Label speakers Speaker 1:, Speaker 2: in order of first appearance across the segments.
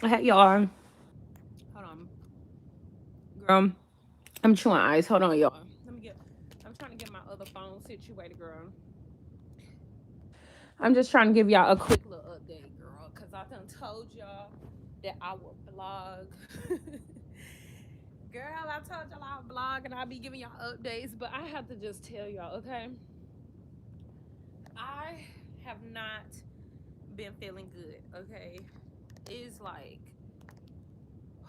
Speaker 1: Hey y'all. Hold on. Girl. I'm chewing ice. Hold on, y'all. I'm trying to get my other phone situated, girl. I'm just trying to give y'all a quick little update, girl. Cause I done told y'all that I will vlog. Girl, I told y'all I'll vlog and I'll be giving y'all updates. But I have to just tell y'all, okay? I have not been feeling good, okay? It's like,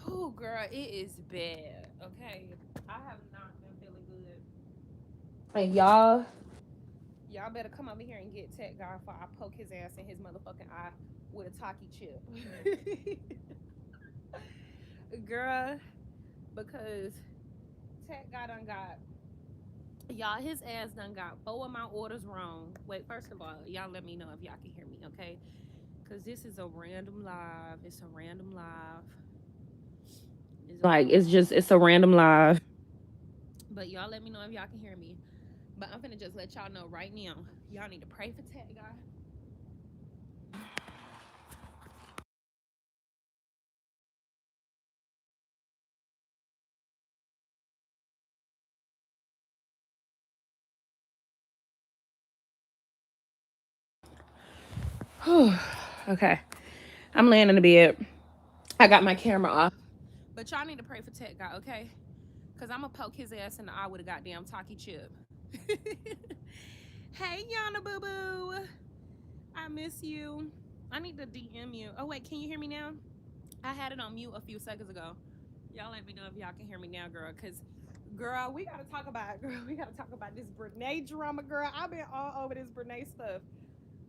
Speaker 1: oh, girl, it is bad, okay? I have not been feeling good. And y'all better come over here and get Tech Guy before I poke his ass in his motherfucking eye with a Taki chip. Girl, because Tech Guy done got, y'all, his ass done got 4 of my orders wrong. Wait, first of all, y'all let me know if y'all can hear me, okay? Because this is a random live. It's a random live. It's like, it's a random live. But y'all let me know if y'all can hear me. But I'm finna just let y'all know right now. Y'all need to pray for Tech Guy. Okay. I'm laying in the bed. I got my camera off. But y'all need to pray for Tech Guy, okay? Because I'm going to poke his ass in the eye with a goddamn Taki chip. Hey, Yana Boo Boo. I miss you. I need to DM you. Oh, wait. Can you hear me now? I had it on mute a few seconds ago. Y'all let me know if y'all can hear me now, girl. Because, girl, we got to talk about, girl, we got to talk about this Brene drama, girl. I've been all over this Brene stuff.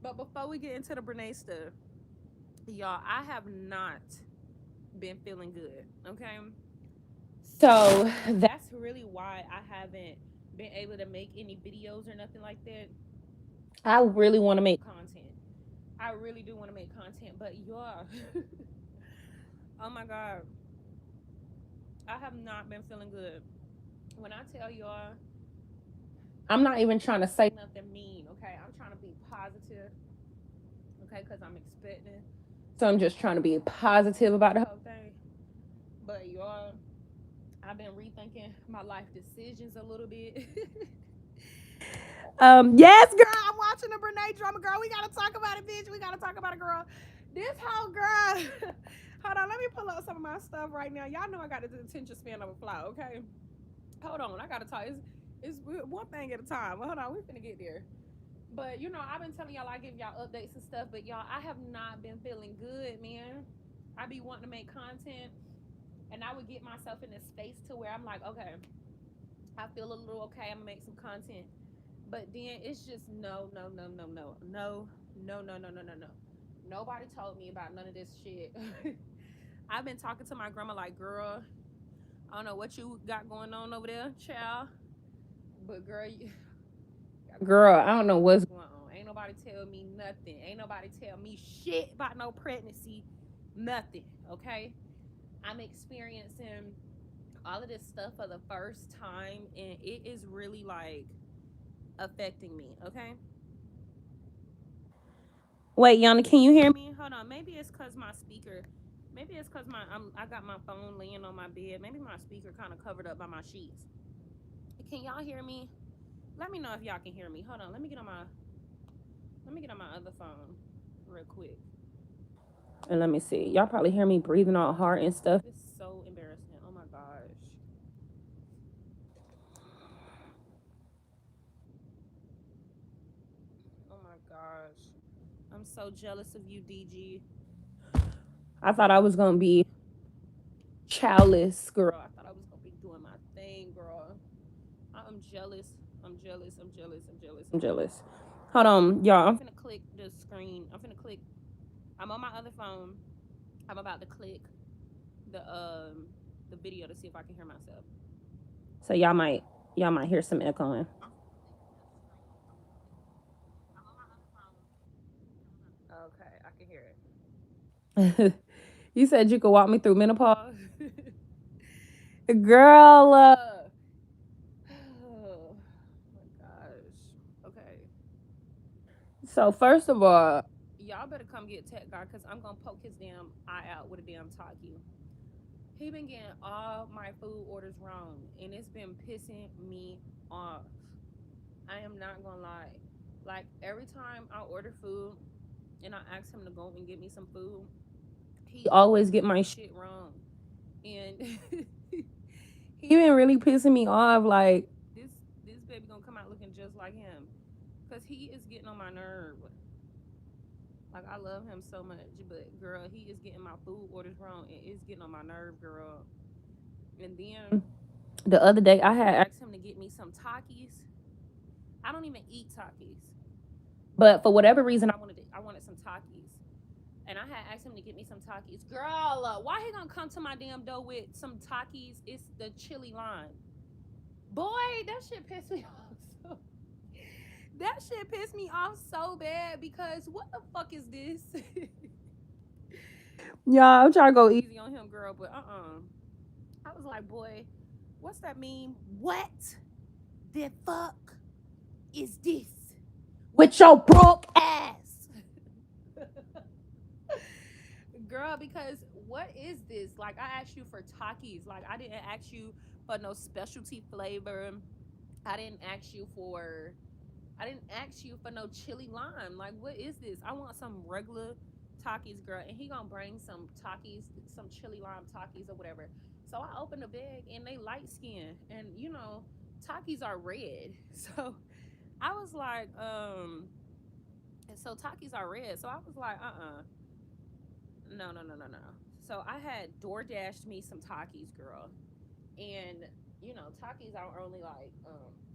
Speaker 1: But before we get into the Brene stuff, y'all, I have not been feeling good, okay? So that's really why I haven't been able to make any videos or nothing like that. I really want to make content. I really do want to make content, but y'all, oh my God, I have not been feeling good. When I tell y'all, I'm not even trying to say nothing mean, okay? I'm trying to be positive, okay? Because I'm expecting. So I'm just trying to be positive about the whole thing. But y'all, I've been rethinking my life decisions a little bit. Yes, girl, I'm watching the Brene drama, girl. We gotta talk about it, bitch. We gotta talk about it, girl. This whole girl. Hold on, let me pull up some of my stuff right now. Y'all know I got the attention span of a fly, okay? Hold on, I gotta talk. It's one thing at a time. Hold on, we finna get there. But you know, I've been telling y'all I give y'all updates and stuff, but y'all, I have not been feeling good, man. I be wanting to make content, and I would get myself in a space to where I'm like, okay, I feel a little okay. I'm gonna make some content, but then it's just no, no, no, no, no, no, no, no, no, no, no, no. Nobody told me about none of this shit. I've been talking to my grandma like, girl, I don't know what you got going on over there, child, but girl, I don't know what's going on. Ain't nobody tell me nothing. Ain't nobody tell me shit about no pregnancy, nothing. Okay, I'm experiencing all of this stuff for the first time, and it is really like affecting me. Okay. Wait, Yana, can you hear me? Hold on. Maybe it's cause my speaker. Maybe it's cause I got my phone laying on my bed. Maybe my speaker kind of covered up by my sheets. Can y'all hear me? Let me know if y'all can hear me. Hold on. Let me get on my other phone real quick. And let me see. Y'all probably hear me breathing all hard and stuff. It's so embarrassing. Oh my gosh. Oh my gosh. I'm so jealous of you, DG. I thought I was gonna be childless, girl. I thought I was gonna be doing my thing, girl. I'm jealous. I'm jealous. I'm jealous. I'm jealous. I'm jealous. Hold on, y'all. I'm finna click the screen. I'm finna click. I'm on my other phone. I'm about to click the um the video to see if I can hear myself. So y'all might hear some echoing. Okay, I can hear it. You said you could walk me through menopause, girl. Oh my gosh. Okay. So first of all, Y'all better come get Tech Guy because I'm gonna poke his damn eye out with a damn talkie. He been getting all my food orders wrong, and it's been pissing me off. I am not gonna lie. Like every time I order food and I ask him to go and get me some food, he always get my shit wrong, and he been really pissing me off. Like this baby gonna come out looking just like him, cause he is getting on my nerve. Like I love him so much, but girl, he is getting my food orders wrong, and it's getting on my nerve, girl. And then the other day, I had asked him to get me some Takis. I don't even eat Takis, but for whatever reason, I wanted some Takis, and I had asked him to get me some Takis. Girl, why he gonna come to my damn door with some Takis? It's the chili lime. Boy, that shit pissed me off. So, that shit pissed me off so bad because what the fuck is this? Yeah, I'm trying to go easy on him, girl, but I was like, boy, what's that mean? What the fuck is this? With your broke ass. Girl, because what is this? Like I asked you for Takis. Like I didn't ask you for no specialty flavor. I didn't ask you for I didn't ask you for no chili lime. Like, what is this? I want some regular Takis, girl. And he gonna bring some Takis, some chili lime Takis or whatever. So I opened the bag and they light skin. And you know, Takis are red. So I was like, and so Takis are red. So I was like, no, no, no, no, no. So I had DoorDashed me some Takis, girl. And you know, Takis are only like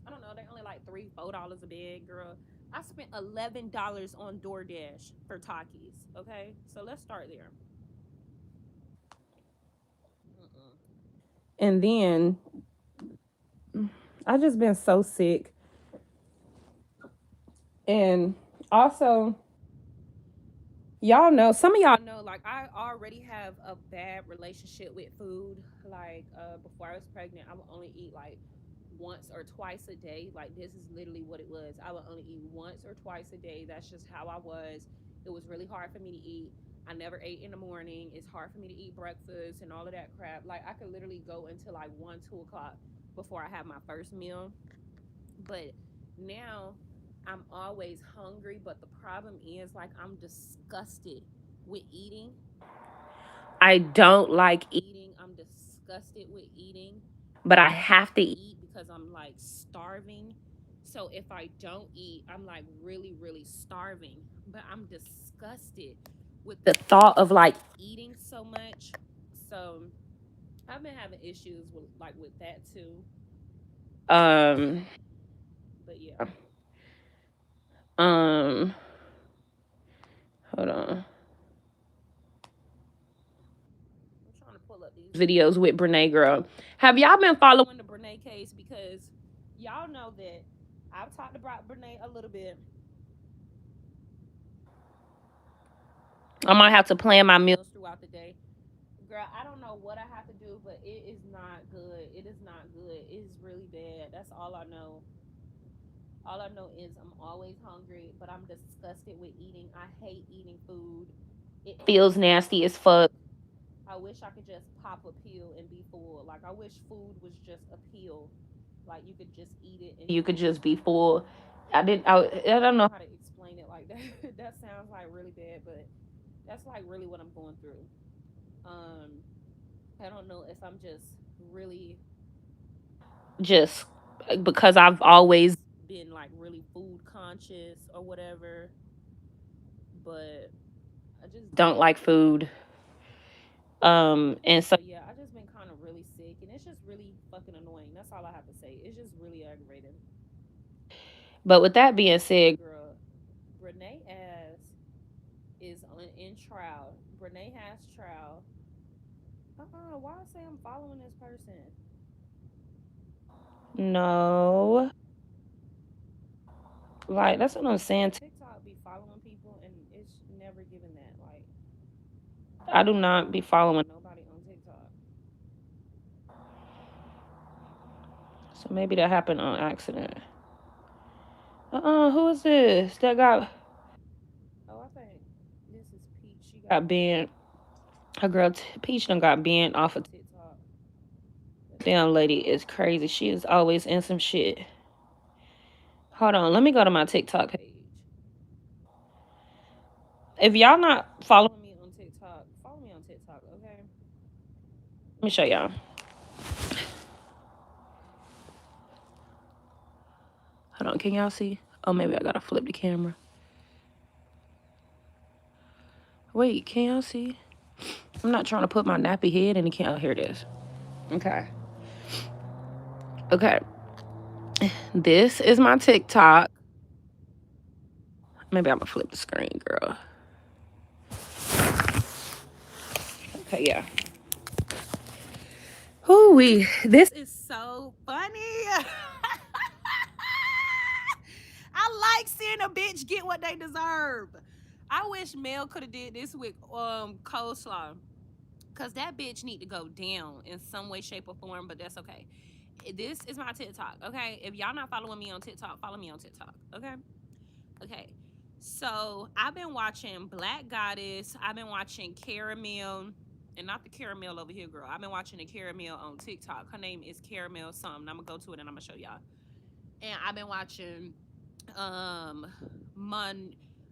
Speaker 1: I don't know, they're only like $3, $4 a bag, girl. I spent $11 on DoorDash for Takis. Okay, so let's start there. Mm-mm. And then I just been so sick, and also y'all know, some of y'all know, like I already have a bad relationship with food. Like before I was pregnant, I would only eat like once or twice a day. Like this is literally what it was. I would only eat once or twice a day. That's just how I was. It was really hard for me to eat. I never ate in the morning. It's hard for me to eat breakfast and all of that crap. Like I could literally go until like 1, 2 o'clock before I have my first meal. But now I'm always hungry. But the problem is, like, I'm disgusted with eating. I don't like eating. I'm disgusted with eating. But I have to eat because I'm like starving. So if I don't eat, I'm like really, really starving. But I'm disgusted with the thought of like eating so much. So I've been having issues with that too. Um, but yeah. Um, hold on. I'm trying to pull up these videos with Brene, girl. Have y'all been following the Brene case? Because y'all know that I've talked about Brene a little bit. I might have to plan my meals throughout the day. Girl, I don't know what I have to do, but it is not good. It is not good. It is really bad. That's all I know. All I know is I'm always hungry, but I'm disgusted with eating. I hate eating food. It feels nasty as fuck. I wish I could just pop a pill and be full. Like I wish food was just a pill. Like you could just eat it and you could just be full. I don't know how to explain it like that. That sounds like really bad, but that's like really what I'm going through. Um I don't know if I'm just really just because I've always been like really food conscious or whatever, but I just don't like food. And so yeah, I just been kind of really sick, and it's just really fucking annoying. That's all I have to say. It's just really aggravating. But with that being said, girl, Brene ass is in trial. Brene has trial. Why I say I'm following this person? No. Like that's what I'm saying. TikTok be following people and it's never giving that. Like I do not be following nobody on TikTok. So maybe that happened on accident. Who is this? That guy. Oh, I think. got banned. Her girl Peach done got banned off of TikTok. Damn lady is crazy. She is always in some shit. Hold on, let me go to my TikTok page. If y'all not following me on TikTok, follow me on TikTok, okay? Let me show y'all. Hold on, can y'all see? Oh, maybe I gotta flip the camera. Wait, can y'all see? I'm not trying to put my nappy head in the camera. Oh, here it is. Okay. Okay. This is my TikTok. Maybe I'm gonna flip the screen, girl. Okay, yeah. Hoo-wee. This is so funny. I like seeing a bitch get what they deserve. I wish Mel could have did this with coleslaw. Cause that bitch need to go down in some way, shape, or form, but that's okay. This is my TikTok, okay? If y'all not following me on TikTok, follow me on TikTok, okay? Okay. So I've been watching Black Goddess. I've been watching Caramel, and not the Caramel over here, girl. I've been watching the Caramel on TikTok. Her name is Caramel something. I'm gonna go to it and I'm gonna show y'all. And I've been watching um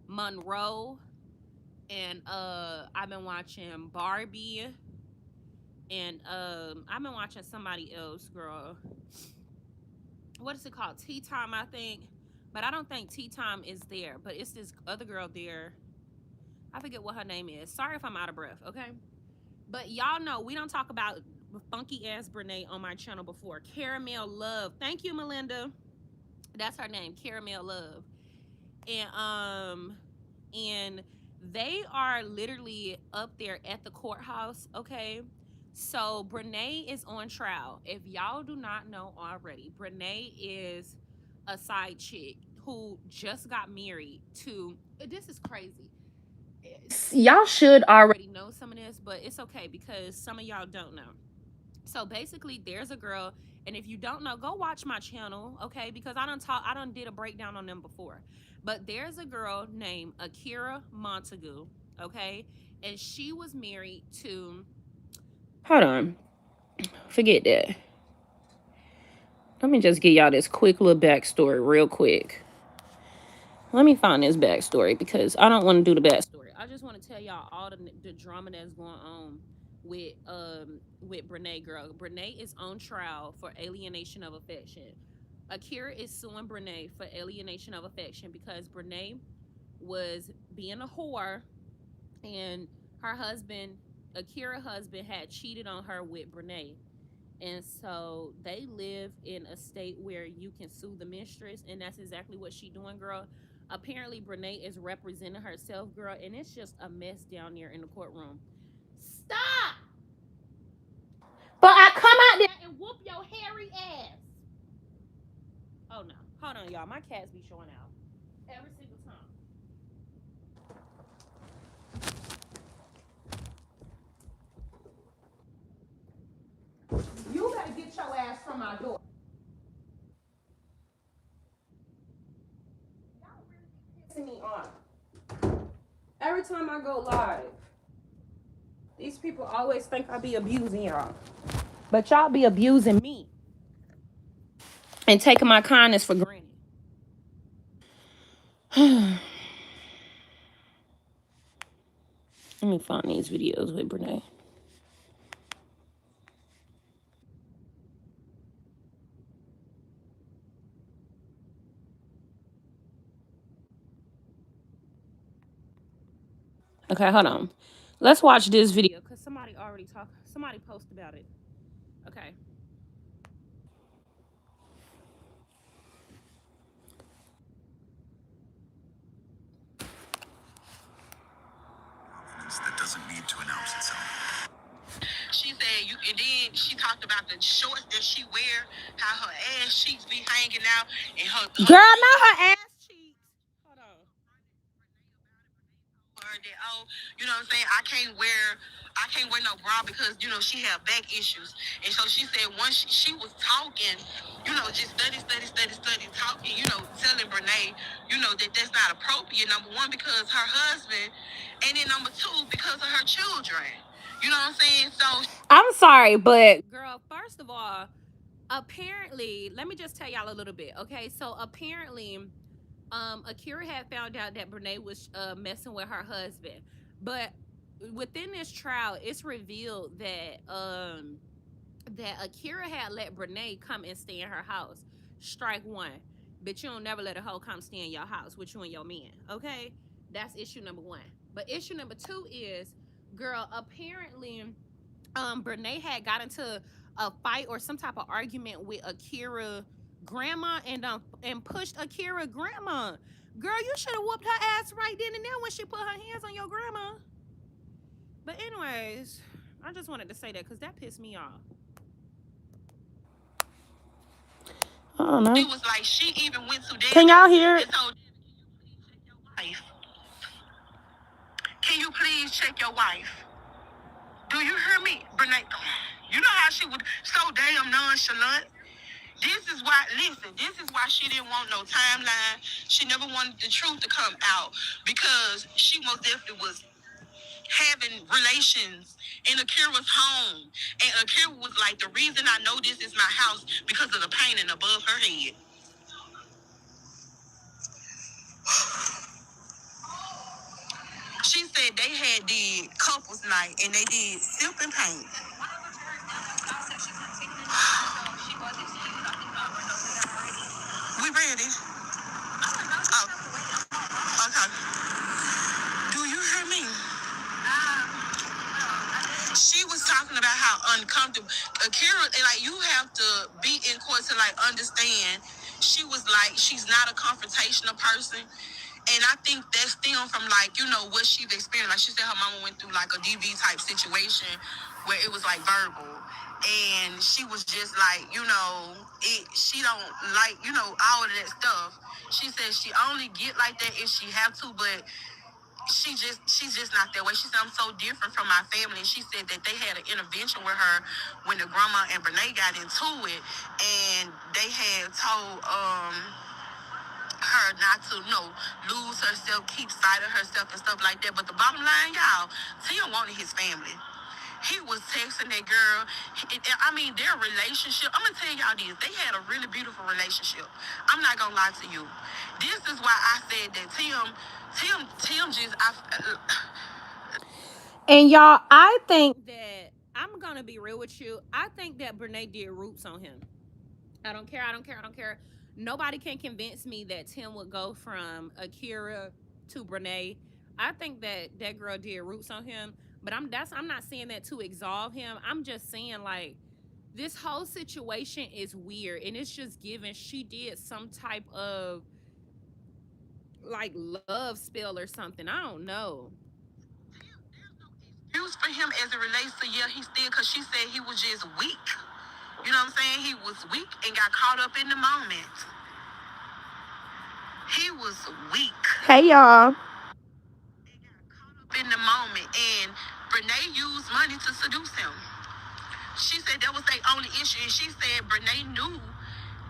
Speaker 1: Monroe, and I've been watching Barbie, and I've been watching somebody else, girl. What is it called? Tea Time, I think. But I don't think Tea Time is there. But it's this other girl there. I forget what her name is. Sorry if I'm out of breath, okay? But y'all know we don't talk about funky ass Brene on my channel before. Caramel Love. Thank you, Melinda. That's her name, Caramel Love. And they are literally up there at the courthouse, okay? So Brene is on trial. If y'all do not know already, Brene is a side chick who just got married to, this is crazy. Y'all should already know some of this, but it's okay because some of y'all don't know. So basically, there's a girl, and if you don't know, go watch my channel, okay? Because I done did a breakdown on them before. But there's a girl named Akira Montagu, okay? And she was married to, hold on, forget that. Let me just give y'all this quick little backstory real quick. Let me find this backstory because I don't want to do the backstory. I just want to tell y'all all the drama that's going on with Brene, girl. Brene is on trial for alienation of affection. Akira is suing Brene for alienation of affection because Brene was being a whore, and her husband, Akira's husband, had cheated on her with Brene. And so they live in a state where you can sue the mistress, and that's exactly what she doing, girl. Apparently, Brene is representing herself, girl, and it's just a mess down there in the courtroom. Stop! But I come out there and whoop your hairy ass. Oh no, hold on, y'all. My cats be showing out every single time. You better get your ass from my door. Y'all really pissing me off. Every time I go live, these people always think I be abusing y'all. But y'all be abusing me and taking my kindness for granted. Let me find these videos with Brene. Okay, hold on. Let's watch this video because somebody posted about it. Okay. That doesn't need to announce itself. She said you, and then she talked about the shorts that she wear, how her ass cheeks be hanging out, and her girl, not her ass cheeks. Hold on. Her
Speaker 2: that, oh, you know what I'm saying, I can't wear no bra because, you know, she had back issues. And so she said once she was talking, you know, just study, talking, you know, telling Brene, you know, that that's not appropriate, number one, because her husband, and then number two, because of her children. You know what I'm saying? So
Speaker 1: I'm sorry, but girl, first of all, apparently, let me just tell y'all a little bit, okay? So apparently, Akira had found out that Brene was messing with her husband, but within this trial, it's revealed that Akira had let Brene come and stay in her house. Strike one. But you don't never let a hoe come stay in your house with you and your man. Okay? That's issue number one. But issue number two is, girl, apparently Brene had got into a fight or some type of argument with Akira grandma and pushed Akira grandma. Girl, you should have whooped her ass right then and there when she put her hands on your grandma. But anyways, I just wanted to say that because that pissed me off. I don't know.
Speaker 2: She was like, she even went to
Speaker 1: Can y'all hear it?
Speaker 2: Can you please check your wife? Do you hear me, Brene? You know how she would so damn nonchalant. This is why, listen, this is why she didn't want no timeline. She never wanted the truth to come out because she most definitely was having relations in Akira's home. And Akira was like, the reason I know this is my house because of the painting above her head. She said they had did couples night and they did sip and paint. We ready? Oh, okay. Do you hear me? She was talking about how uncomfortable Akira, like you have to be in court to like understand. She was like, she's not a confrontational person. And I think that stemmed from like, you know, what she's experienced. Like she said her mama went through like a DV type situation where it was like verbal. And she was just like, you know, she don't like, you know, all of that stuff. She said she only get like that if she have to, but she's just not that way. She said, I'm so different from my family. And she said that they had an intervention with her when the grandma and Brene got into it, and they had told her not to, you know, lose herself, keep sight of herself and stuff like that. But the bottom line, y'all, Tim wanted his family. He was texting that girl. I mean, their relationship, I'm going to tell y'all this. They had a really beautiful relationship. I'm not going to lie to you. This is why I said that Tim just,
Speaker 1: And y'all, I think that I'm gonna be real with you. I think that Brene did roots on him. I don't care. I don't care. I don't care. Nobody can convince me that Tim would go from Akira to Brene. I think that that girl did roots on him, but I'm not saying that to absolve him. I'm just saying like this whole situation is weird, and it's just given she did some type of like love spell or something. I don't know.
Speaker 2: excuse for him as it relates to, yeah, he still, because she said he was just weak. You know what I'm saying? He was weak and got caught up in the moment. He was weak.
Speaker 1: Hey y'all.
Speaker 2: In the moment, and Brene used money to seduce him. She said that was their only issue, and she said Brene knew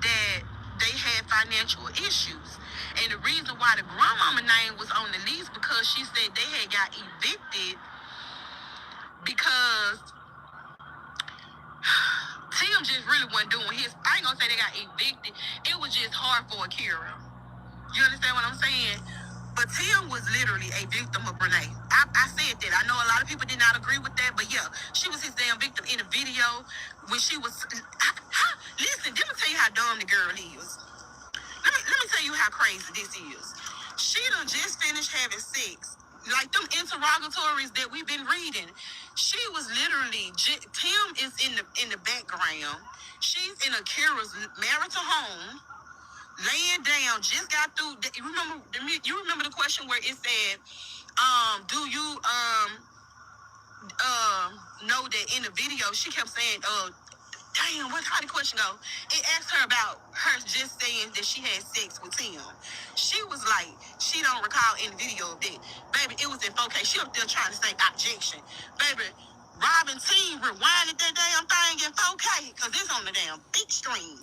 Speaker 2: that they had financial issues. And the reason why the grandmama name was on the lease because she said they had got evicted because Tim just really wasn't doing his. I ain't gonna say they got evicted. It was just hard for Akira. You understand what I'm saying? But Tim was literally a victim of Brene. I said that. I know a lot of people did not agree with that, but yeah, she was his damn victim in the video when she was. Listen, let me tell you how dumb the girl is. Let me tell you how crazy this is. She done just finished having sex. Like them interrogatories that we've been reading. She was literally Tim is in the background. She's in Akira's marital home, laying down. Just got through. You remember the question where it said, do you know that in the video she kept saying, Damn, how the question go? It asked her about her just saying that she had sex with Tim. She was like, she don't recall any video of that. Baby, it was in 4K. She up there trying to say objection. Baby, Robin Team rewinded that damn thing in 4K because it's on the damn big screen.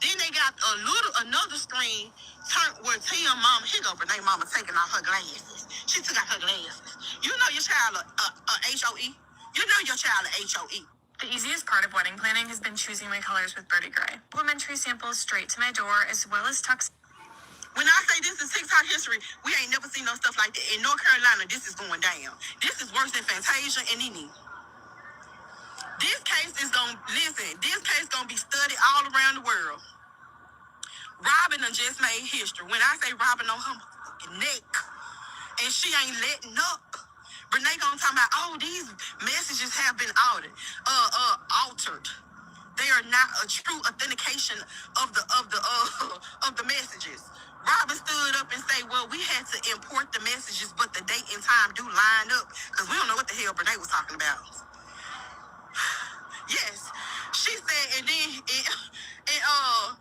Speaker 2: Then they got another screen turned where Tim mama, here go Renee mama taking off her glasses. She took out her glasses. You know your child a HOE. You know your child a HOE. The easiest part of wedding planning has been choosing my colors with Birdie Gray. Complimentary samples straight to my door, as well as tux. When I say this is TikTok history, we ain't never seen no stuff like that. In North Carolina, this is going down. This is worse than Fantasia and Nene. This case is this case gonna be studied all around the world. Robin done just made history. When I say Robin on her neck, and she ain't letting up. Renee gonna talk about, oh, these messages have been altered. They are not a true authentication of the messages. Robin stood up and say, well, we had to import the messages, but the date and time do line up, because we don't know what the hell Renee was talking about. Yes, she said, and then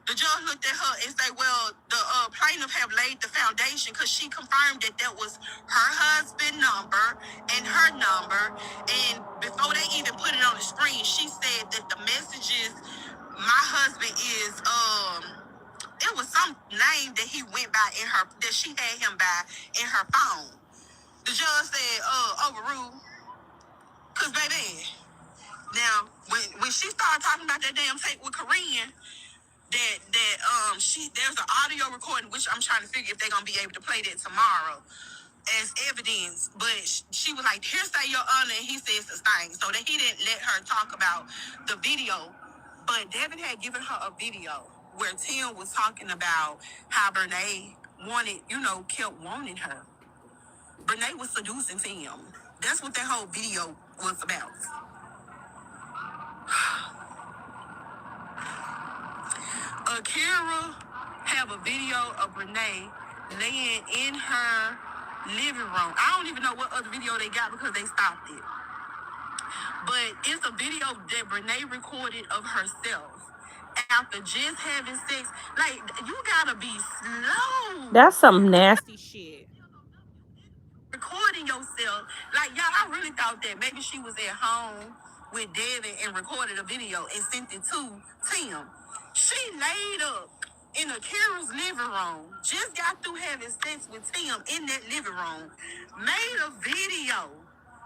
Speaker 2: the judge looked at her and said, well, the plaintiff have laid the foundation because she confirmed that that was her husband's number and her number. And before they even put it on the screen, she said that the messages, my husband is, it was some name that he went by that she had him by in her phone. The judge said, overruled, because baby, now, when she started talking about that damn tape with Korean, there's an audio recording, which I'm trying to figure if they're gonna be able to play that tomorrow as evidence. But she was like, "Hearsay, Your Honor," and he said sustain. So that he didn't let her talk about the video. But Devin had given her a video where Tim was talking about how Brene kept wanting her. Brene was seducing Tim. That's what that whole video was about. Akira have a video of Renee laying in her living room. I don't even know what other video they got because they stopped it. But it's a video that Renee recorded of herself after just having sex. Like, you gotta be slow.
Speaker 1: That's some nasty shit.
Speaker 2: Recording yourself. Like, y'all, I really thought that maybe she was at home with Devin and recorded a video and sent it to Tim. She laid up in Akira's living room, just got through having sex with Tim in that living room, made a video.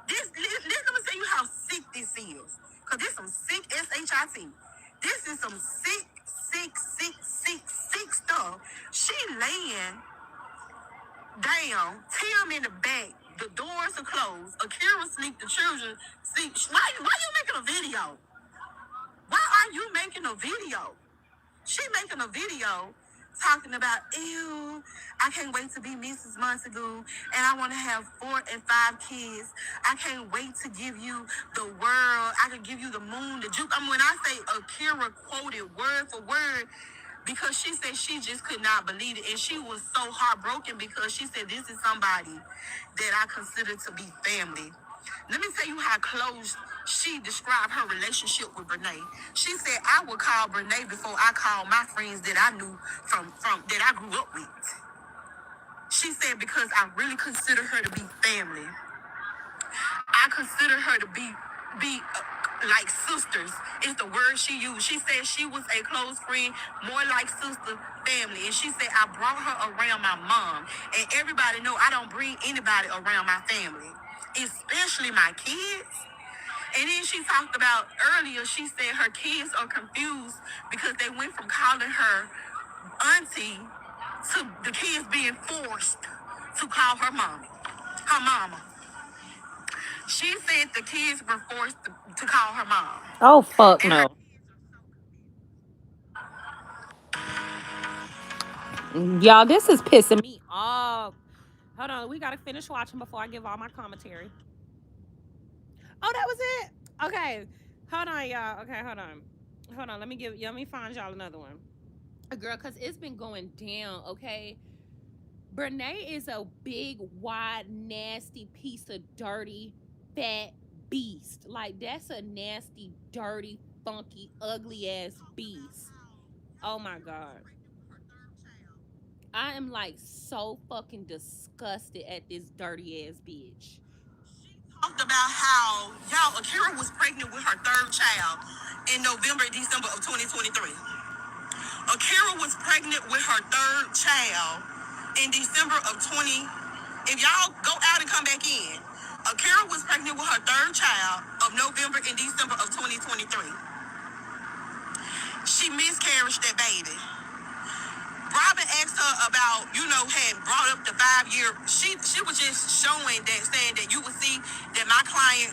Speaker 2: Let me tell you how sick this is. Because this is some sick SHIT. This is some sick stuff. She laying down, Tim in the back, the doors are closed, Akira sleep, the children sleep. Why you making a video? Why are you making a video? She making a video talking about, ew, I can't wait to be Mrs. Montague, and I want to have 4 and 5 kids. I can't wait to give you the world. I can give you the moon, the Jupiter. When I say Akira quoted word for word, because she said she just could not believe it, and she was so heartbroken because she said, this is somebody that I consider to be family. Let me tell you how close she described her relationship with Brene. She said, I would call Brene before I called my friends that I knew from that I grew up with. She said, because I really consider her to be family. I consider her to be like sisters is the word she used. She said she was a close friend, more like sister, family. And she said, I brought her around my mom. And everybody know I don't bring anybody around my family, especially my kids. And then she talked about earlier, she said her kids are confused because they went from calling her auntie to the kids being forced to call her mommy, her mama. She said the kids were forced to call her mom.
Speaker 1: Oh, fuck no. Y'all, this is pissing me off. Hold on, we gotta finish watching before I give all my commentary. Oh, that was it? Okay. Hold on, y'all. Okay, hold on. Hold on. Let me find y'all another one. Girl, cause it's been going down, okay? Brene is a big, wide, nasty piece of dirty, fat beast. Like, that's a nasty, dirty, funky, ugly ass beast. Oh my God. I am like so fucking disgusted at this dirty ass bitch.
Speaker 2: Talked about how y'all Akira was pregnant with her third child in November, December of 2023. Akira was pregnant with her third child in December of 20. If y'all go out and come back in, Akira was pregnant with her third child of November and December of 2023. She miscarried that baby. Robin asked her about, had brought up the 5 year. She was just showing that, saying that you would see that my client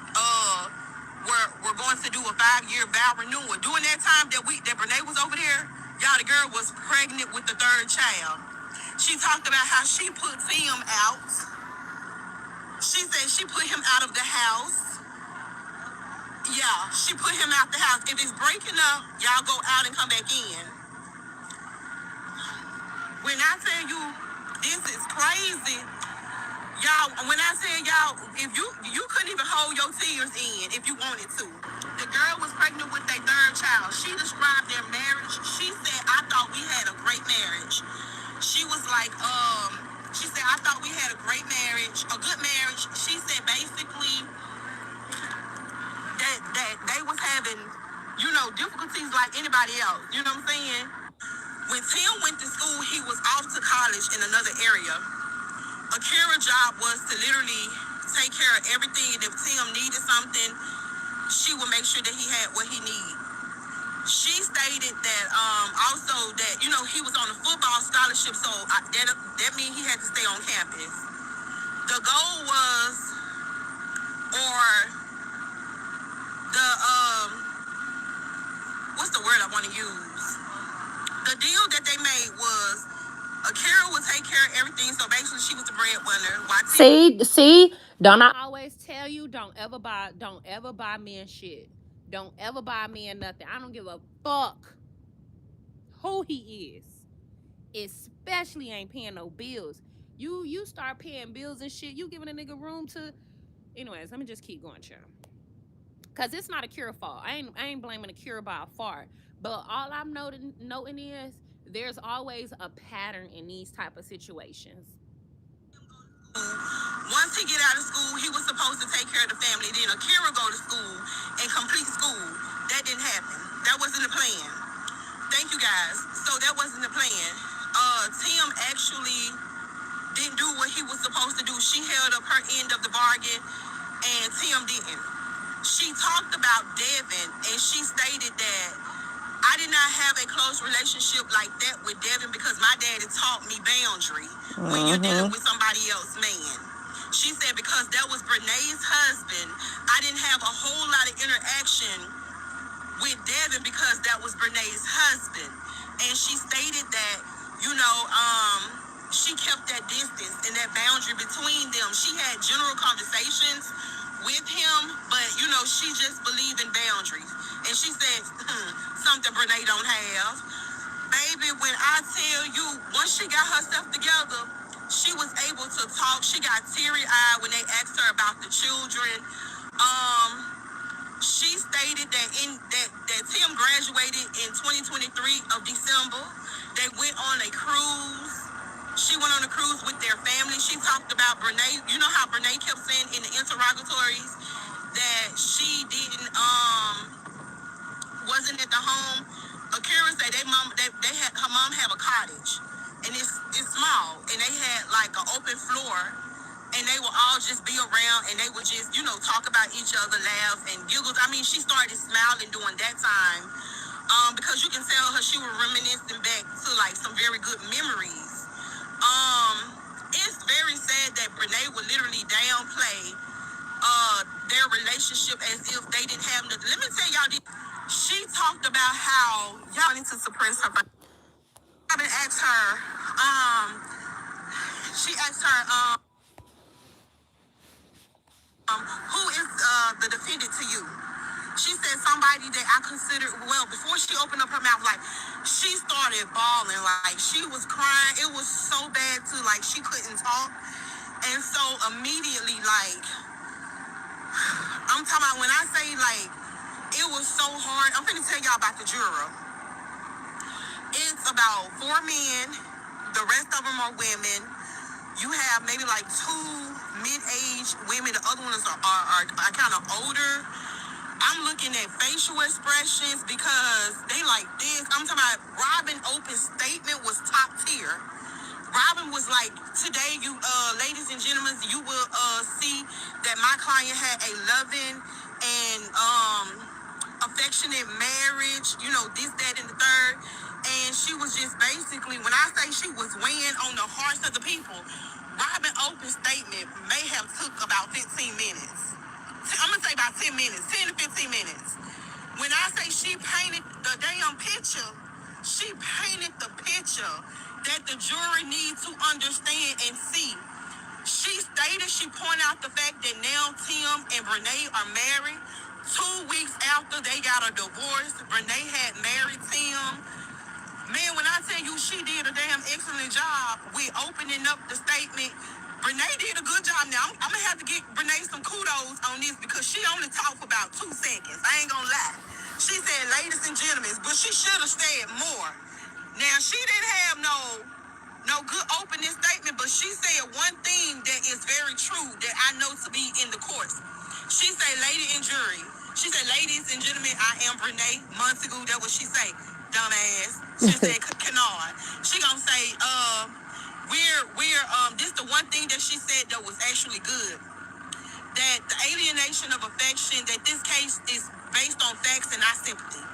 Speaker 2: were going to do a 5 year vow renewal. During that time that Brene was over there, y'all, the girl was pregnant with the third child. She talked about how she put Tim out. She said she put him out of the house. Yeah, she put him out the house. If it's breaking up, y'all go out and come back in. When I tell you this is crazy, y'all, when I tell y'all, if you couldn't even hold your tears in if you wanted to. The girl was pregnant with their third child. She described their marriage. She said, I thought we had a great marriage. She was like, she said, I thought we had a great marriage, a good marriage. She said basically that they was having, difficulties like anybody else. You know what I'm saying? When Tim went to school, he was off to college in another area. Akira's job was to literally take care of everything. And if Tim needed something, she would make sure that he had what he needed. She stated that also that, he was on a football scholarship, so that means he had to stay on campus. The goal was, or the, what's the word I want to use? The deal that they made was Akira would take care of everything, so basically she was the breadwinner.
Speaker 1: See, don't I always tell you, don't ever buy men shit. Don't ever buy men nothing. I don't give a fuck who he is. Especially ain't paying no bills. You start paying bills and shit, you giving a nigga room to. Anyways, let me just keep going, child. Cause it's not Akira fault. I ain't blaming Akira by far. But all I'm noting is there's always a pattern in these type of situations.
Speaker 2: Once he get out of school, he was supposed to take care of the family. Then Akira go to school and complete school. That didn't happen. That wasn't the plan. Thank you guys. So that wasn't the plan. Tim actually didn't do what he was supposed to do. She held up her end of the bargain, and Tim didn't. She talked about Devin, and she stated that I did not have a close relationship like that with Devin because my daddy taught me boundary when you're dealing with somebody else's man. She said because that was Brene's husband, I didn't have a whole lot of interaction with Devin because that was Brene's husband. And she stated that, she kept that distance and that boundary between them. She had general conversations with him, but, she just believed in boundaries. And she said, something Brene don't have. Baby, when I tell you, once she got herself together, she was able to talk. She got teary-eyed when they asked her about the children. She stated that Tim graduated in 2023 of December. They went on a cruise. She went on a cruise with their family. She talked about Brene. You know how Brene kept saying in the interrogatories that she didn't wasn't at the home. Akira said they had her mom have a cottage, and it's small, and they had like an open floor, and they would all just be around, and they would just talk about each other, laugh and giggles. I mean, she started smiling during that time, because you can tell her she was reminiscing back to like some very good memories. It's very sad that Brene would literally downplay their relationship as if they didn't have nothing. Let me tell y'all this. She talked about how y'all need to suppress her. I've been asked her, she asked her, who is the defendant to you? She said somebody that I consider, well, before she opened up her mouth, like, she started bawling, like, she was crying. It was so bad, too, like, she couldn't talk. And so, immediately, like, I'm talking about when I say, like, It was so hard. I'm finna tell y'all about the juror. It's about 4 men. The rest of them are women. You have maybe like 2 mid-aged women. The other ones are kind of older. I'm looking at facial expressions because they like this. I'm talking about Robin Open's statement was top tier. Robin was like, today, you ladies and gentlemen, you will see that my client had a loving and affectionate marriage, you know, this, that, and the third. And she was just basically, when I say she was weighing on the hearts of the people, Robin Open's statement may have took about 15 minutes. I'm going to say about 10 minutes, 10 to 15 minutes. When I say she painted the damn picture, she painted the picture that the jury needs to understand and see. She stated, she pointed out the fact that now Tim and Brene are married. 2 weeks after they got a divorce, Brene had married Tim. Man, when I tell you she did a damn excellent job with opening up the statement, Brene did a good job. Now, I'm going to have to give Brene some kudos on this because she only talked for about 2 seconds. I ain't going to lie. She said, ladies and gentlemen, but she should have said more. Now, she didn't have no good opening statement, but she said one thing that is very true that I know to be in the courts. She said, lady and jury. She said, ladies and gentlemen, I am Brene Montague. That's what she say, dumbass. She said, Kennard. She gonna say, this the one thing that she said that was actually good. That the alienation of affection, that this case is based on facts and not sympathy.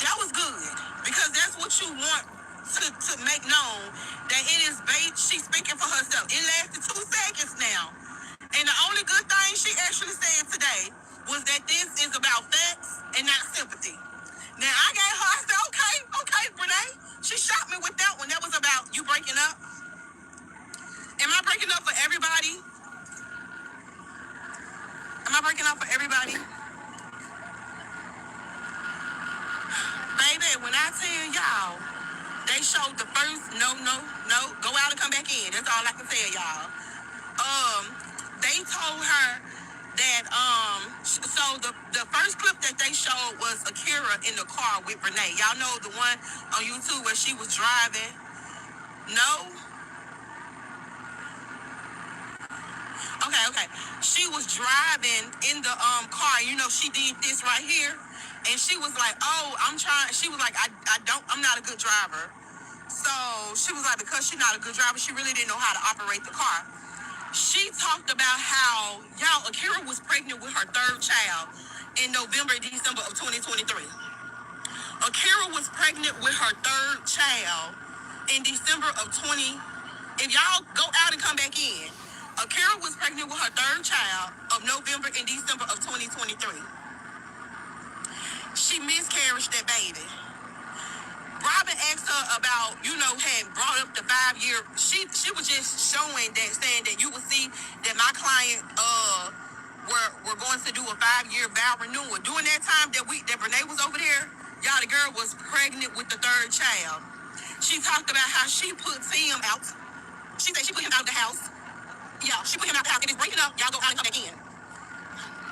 Speaker 2: That was good because that's what you want to make known that it is based. She's speaking for herself. It lasted 2 seconds now, and the only good thing she actually said today was that this is about facts and not sympathy. Now I gave her. I said, okay, Brene. She shot me with that one. That was about you breaking up. Am I breaking up for everybody? Am I breaking up for everybody? Baby, when I tell y'all, they showed the first no, go out and come back in. That's all I can tell y'all. They told her that so the first clip that they showed was Akira in the car with Renee. Y'all know the one on YouTube where she was driving? No? Okay. She was driving in the car. You know, she did this right here. And she was like, oh, she was like, I'm not a good driver. So she was like, because she's not a good driver, she really didn't know how to operate the car. She talked about how, y'all, Akira was pregnant with her 3rd child in November and December of 2023. Akira was pregnant with her 3rd child in December of 20. If y'all go out and come back in, Akira was pregnant with her 3rd child of November and December of 2023. She miscarried that baby. Robin asked her about, had brought up the 5-year. She was just showing that, saying that you will see that my client were going to do a 5-year vow renewal. During that time that Brene was over there, y'all, the girl was pregnant with the 3rd child. She talked about how she put Tim out. She said she put him out of the house. Yeah, she put him out the house. If it's breaking up, y'all go out and come back in.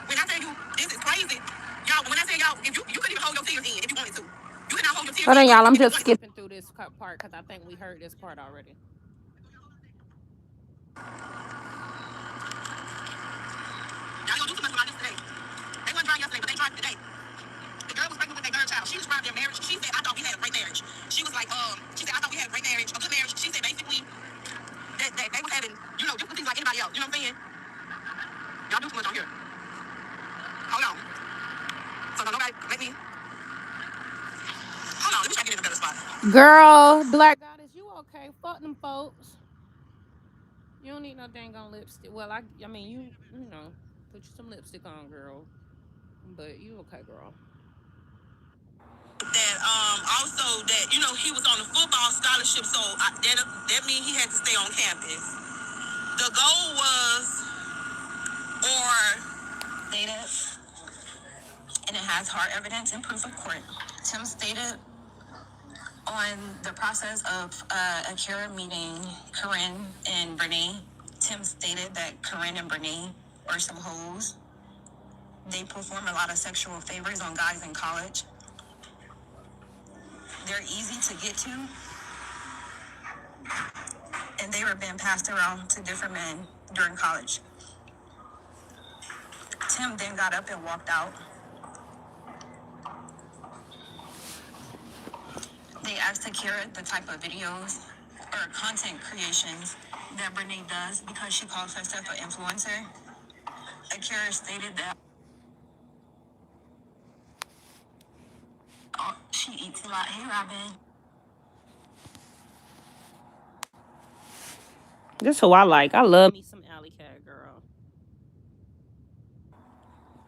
Speaker 2: When I tell you, this is crazy. Y'all, when I tell y'all, if you couldn't even hold your tears in if you wanted to. You cannot hold your tears in.
Speaker 1: Hold on, y'all. I'm just skipping through this part because I think we heard this part already.
Speaker 2: Y'all gonna do too much about this today. They weren't driving yesterday, but they drive today. The girl was pregnant with their 3rd child. She described their marriage. She said, I thought we had a great marriage. She was like, she said, I thought we had a great marriage, a good marriage. She said basically that they were having, different things like anybody else. You know what I'm saying? Y'all do too much on here. Hold on. So don't nobody let me. Hold on, let me try to get in a better spot.
Speaker 1: Girl, Black Goddess, you okay? Fuck them folks. You don't need no dang on lipstick. Well, I mean, you put you some lipstick on, girl. But you okay, girl.
Speaker 2: That also that he was on a football scholarship, so that means he had to stay on campus. The goal was,
Speaker 3: stated, and it has hard evidence and proof of court. Tim stated on the process of Akira meeting Corinne and Brene, Tim stated that Corinne and Brene are some hoes. They perform a lot of sexual favors on guys in college. They're easy to get to, and they were being passed around to different men during college. Tim then got up and walked out. They asked Akira the type of videos or content creations that Brene does because she calls herself an influencer. Akira stated that she eats a lot. Hey, Robin.
Speaker 1: This is who I like. I love me some alley cat, girl.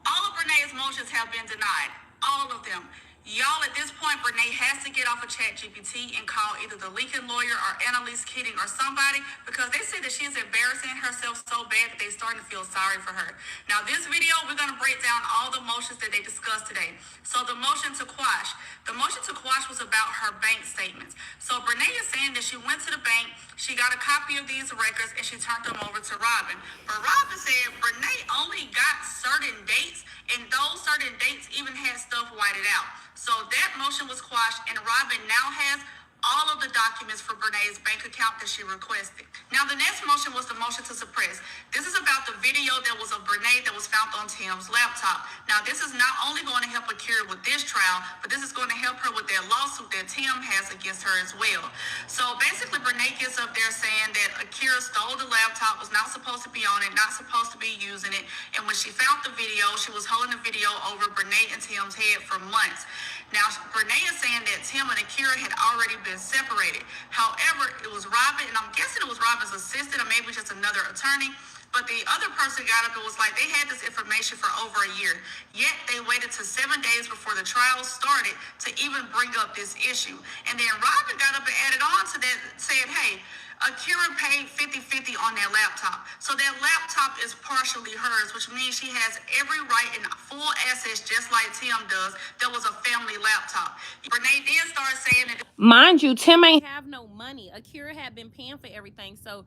Speaker 2: All of Brene's motions have been denied. All of them. Y'all, at this point, Brene has to get off of ChatGPT and call either the Lincoln lawyer or Annalise Keating or somebody, because they say that she's embarrassing herself so bad that they're starting to feel sorry for her. Now, this video, we're going to break down all the motions that they discussed today. So the motion to quash. The motion to quash was about her bank statements. So Brene is saying that she went to the bank, she got a copy of these records, and she turned them over to Robin. But Robin said Brene only got certain dates, and those certain dates even had stuff whited out. So that motion was quashed, and Robin now has all of the documents for Brene's bank account that she requested. Now, the next motion was the motion to suppress. This is about the video that was of Brene that was found on Tim's laptop. Now, this is not only going to help Akira with this trial, but this is going to help her with that lawsuit that Tim has against her as well. So basically, Brene gets up there saying that Akira stole the laptop, was not supposed to be on it, not supposed to be using it. And when she found the video, she was holding the video over Brene and Tim's head for months. Now, Brene is saying that Tim and Akira had already been separated. However, it was Robin, and I'm guessing it was Robin's assistant or maybe just another attorney, but the other person got up and was like, they had this information for over a year, yet they waited to 7 days before the trial started to even bring up this issue. And then Robin got up and added on to that, said, hey, Akira paid 50-50 on that laptop. So that laptop is partially hers, which means she has every right and full access, just like Tim does. That was a family laptop. Brene then started saying that,
Speaker 1: mind you, Tim ain't have no money. Akira had been paying for everything. So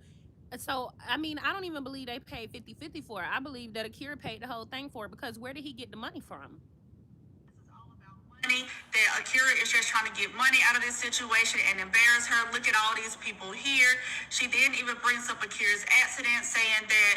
Speaker 1: I mean, I don't even believe they paid 50-50 for it. I believe that Akira paid the whole thing for it, because where did he get the money from?
Speaker 2: that Akira is just trying to get money out of this situation and embarrass her. Look at all these people here. She then even brings up Akira's accident, saying that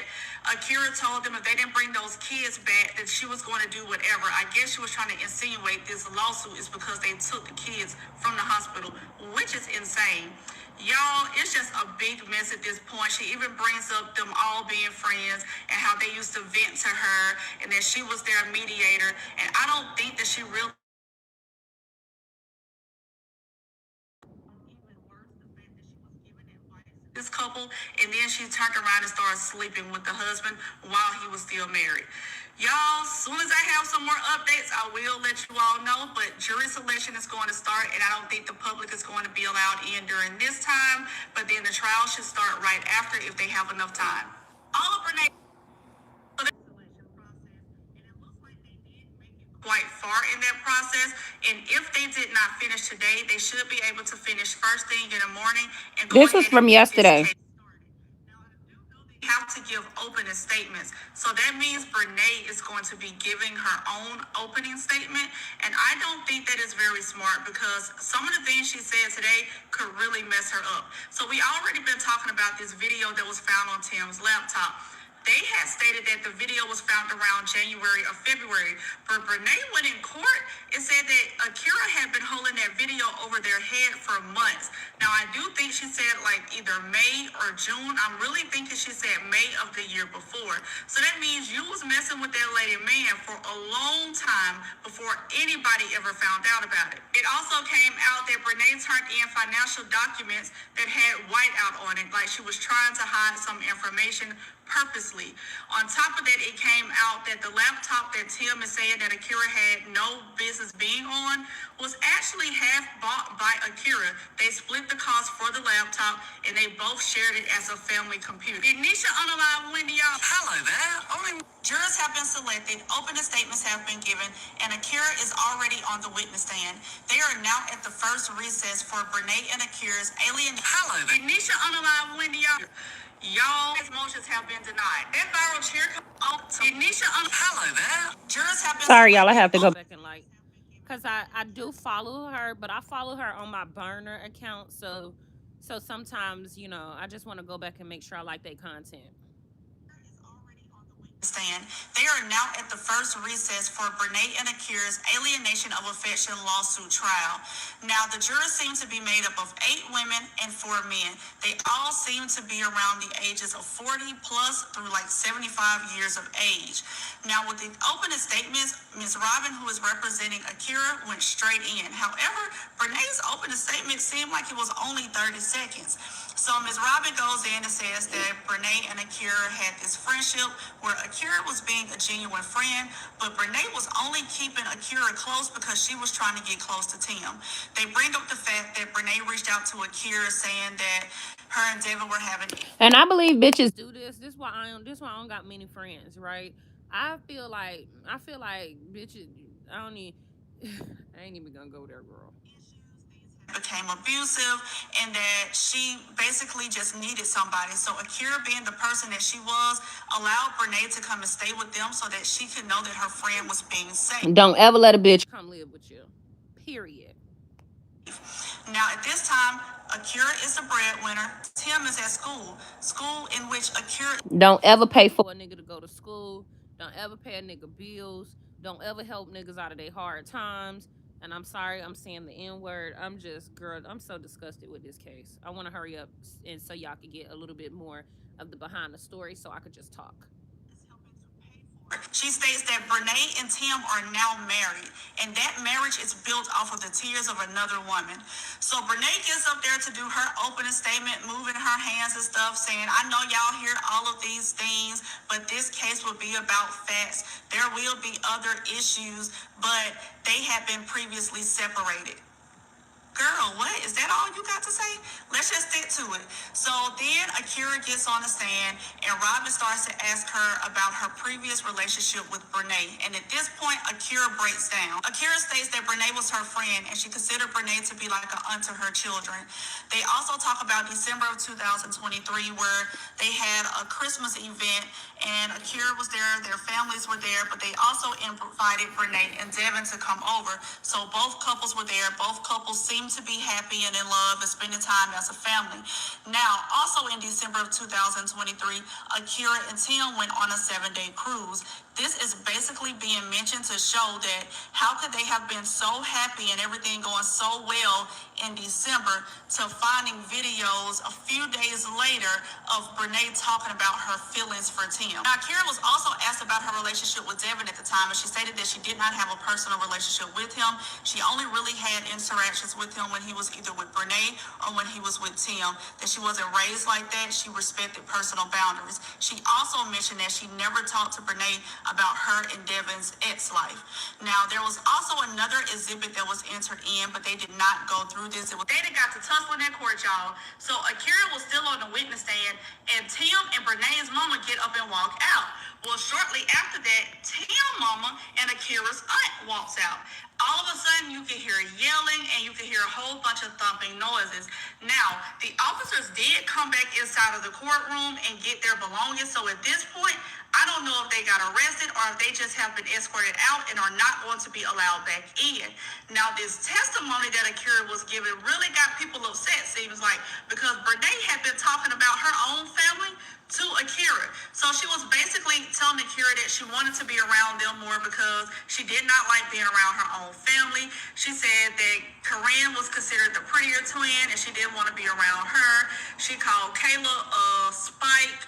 Speaker 2: Akira told them if they didn't bring those kids back, that she was going to do whatever. I guess she was trying to insinuate this lawsuit is because they took the kids from the hospital, which is insane. Y'all, it's just a big mess at this point. She even brings up them all being friends and how they used to vent to her and that she was their mediator. And I don't think that she really this couple, and then she turned around and started sleeping with the husband while he was still married. Y'all, as soon as I have some more updates, I will let you all know, but jury selection is going to start, and I don't think the public is going to be allowed in during this time, but then the trial should start right after if they have enough time. All of Brene quite far in that process, and if they did not finish today, they should be able to finish first thing in the morning. And
Speaker 1: this is from yesterday.
Speaker 2: Have to give opening statements. So that means Brene is going to be giving her own opening statement. And I don't think that is very smart, because some of the things she said today could really mess her up. So we already been talking about this video that was found on Tim's laptop. They had stated that the video was found around January or February, but Brene went in court and said that Akira had been holding that video over their head for months. Now, I do think she said like either May or June. I'm really thinking she said May of the year before. So that means you was messing with that lady man for a long time before anybody ever found out about it. It also came out that Brene turned in financial documents that had whiteout on it, like she was trying to hide some information purposely. On top of that, it came out that the laptop that Tim is saying that Akira had no business being on was actually half bought by Akira. They split the cost for the laptop, and they both shared it as a family computer. Nisha on the line, Wendy, y'all. Hello there. Jurors have been selected, opening statements have been given, and Akira is already on the witness stand. They are now at the first recess for Brene and Akira's alien. Hello there. Nisha on the line, Wendy, y'all.
Speaker 3: Y'all's motions have been denied. That viral cheer hello there. Jurors have been.
Speaker 1: Sorry, y'all. I have to go back and cause I do follow her, but I follow her on my burner account. So sometimes I just want to go back and make sure I like their content.
Speaker 3: Stand. They are now at the first recess for Brene and Akira's alienation of affection lawsuit trial. Now, the jurors seem to be made up of 8 women and 4 men. They all seem to be around the ages of 40 plus through like 75 years of age. Now, with the opening statements, Ms. Robin, who is representing Akira, went straight in. However, Brene's opening statement seemed like it was only 30 seconds. So Ms. Robin goes in and says that Brene and Akira had this friendship where Akira was being a genuine friend, but Brene was only keeping Akira close because she was trying to get close to Tim. They bring up the fact that Brene reached out to Akira saying that her and Devin were having.
Speaker 1: And I believe bitches do this. This why I don't got many friends, right? I feel like bitches. I don't need. I ain't even gonna go there, girl.
Speaker 3: Became abusive and that she basically just needed somebody. So Akira, being the person that she was, allowed Brene to come and stay with them so that she could know that her friend was being safe.
Speaker 1: Don't ever let a bitch come live with you. Period.
Speaker 3: Now, at this time, Akira is the breadwinner. Tim is at school in which Akira.
Speaker 1: Don't ever pay for a nigga to go to school. Don't ever pay a nigga bills. Don't ever help niggas out of their hard times. And I'm sorry, I'm saying the N word. Girl, I'm so disgusted with this case. I want to hurry up and so y'all can get a little bit more of the behind the story so I could just talk.
Speaker 3: She states that Brene and Tim are now married, and that marriage is built off of the tears of another woman. So Brene gets up there to do her opening statement, moving her hands and stuff, saying, I know y'all hear all of these things, but this case will be about facts. There will be other issues, but they have been previously separated. Girl, what? Is that all you got to say? Let's just stick to it. So then Akira gets on the stand and Robin starts to ask her about her previous relationship with Brene. And at this point, Akira breaks down. Akira states that Brene was her friend and she considered Brene to be like an aunt to her children. They also talk about December of 2023 where they had a Christmas event and Akira was there, their families were there, but they also invited Brene and Devin to come over. So both couples were there. Both couples seemed to be happy and in love and spending time as a family. Now, also in December of 2023, Akira and Tim went on a 7-day cruise. This is basically being mentioned to show that how could they have been so happy and everything going so well in December to finding videos a few days later of Brene talking about her feelings for Tim. Now, Akira was also asked about her relationship with Devin at the time, and she stated that she did not have a personal relationship with him. She only really had interactions with him when he was either with Brene or when he was with Tim, that she wasn't raised like that. She respected personal boundaries. She also mentioned that she never talked to Brene about her and Devin's ex-life. Now, there was also another exhibit that was entered in, but they did not go through this. They got to tussling in court, y'all. So Akira was still on the witness stand, and Tim and Brene's mama get up and walk out. Well, shortly after that, Tim's mama and Akira's aunt walks out. All of a sudden, you can hear yelling and you can hear a whole bunch of thumping noises. Now, the officers did come back inside of the courtroom and get their belongings. So at this point, I don't know if they got arrested or if they just have been escorted out and are not going to be allowed back in. Now, this testimony that Akira was given really got people upset, seems like, because Brene had been talking about her own family to Akira. So she was basically telling Akira that she wanted to be around them more because she did not like being around her own family. She said that Corinne was considered the prettier twin and she didn't want to be around her. She called Kayla Spike,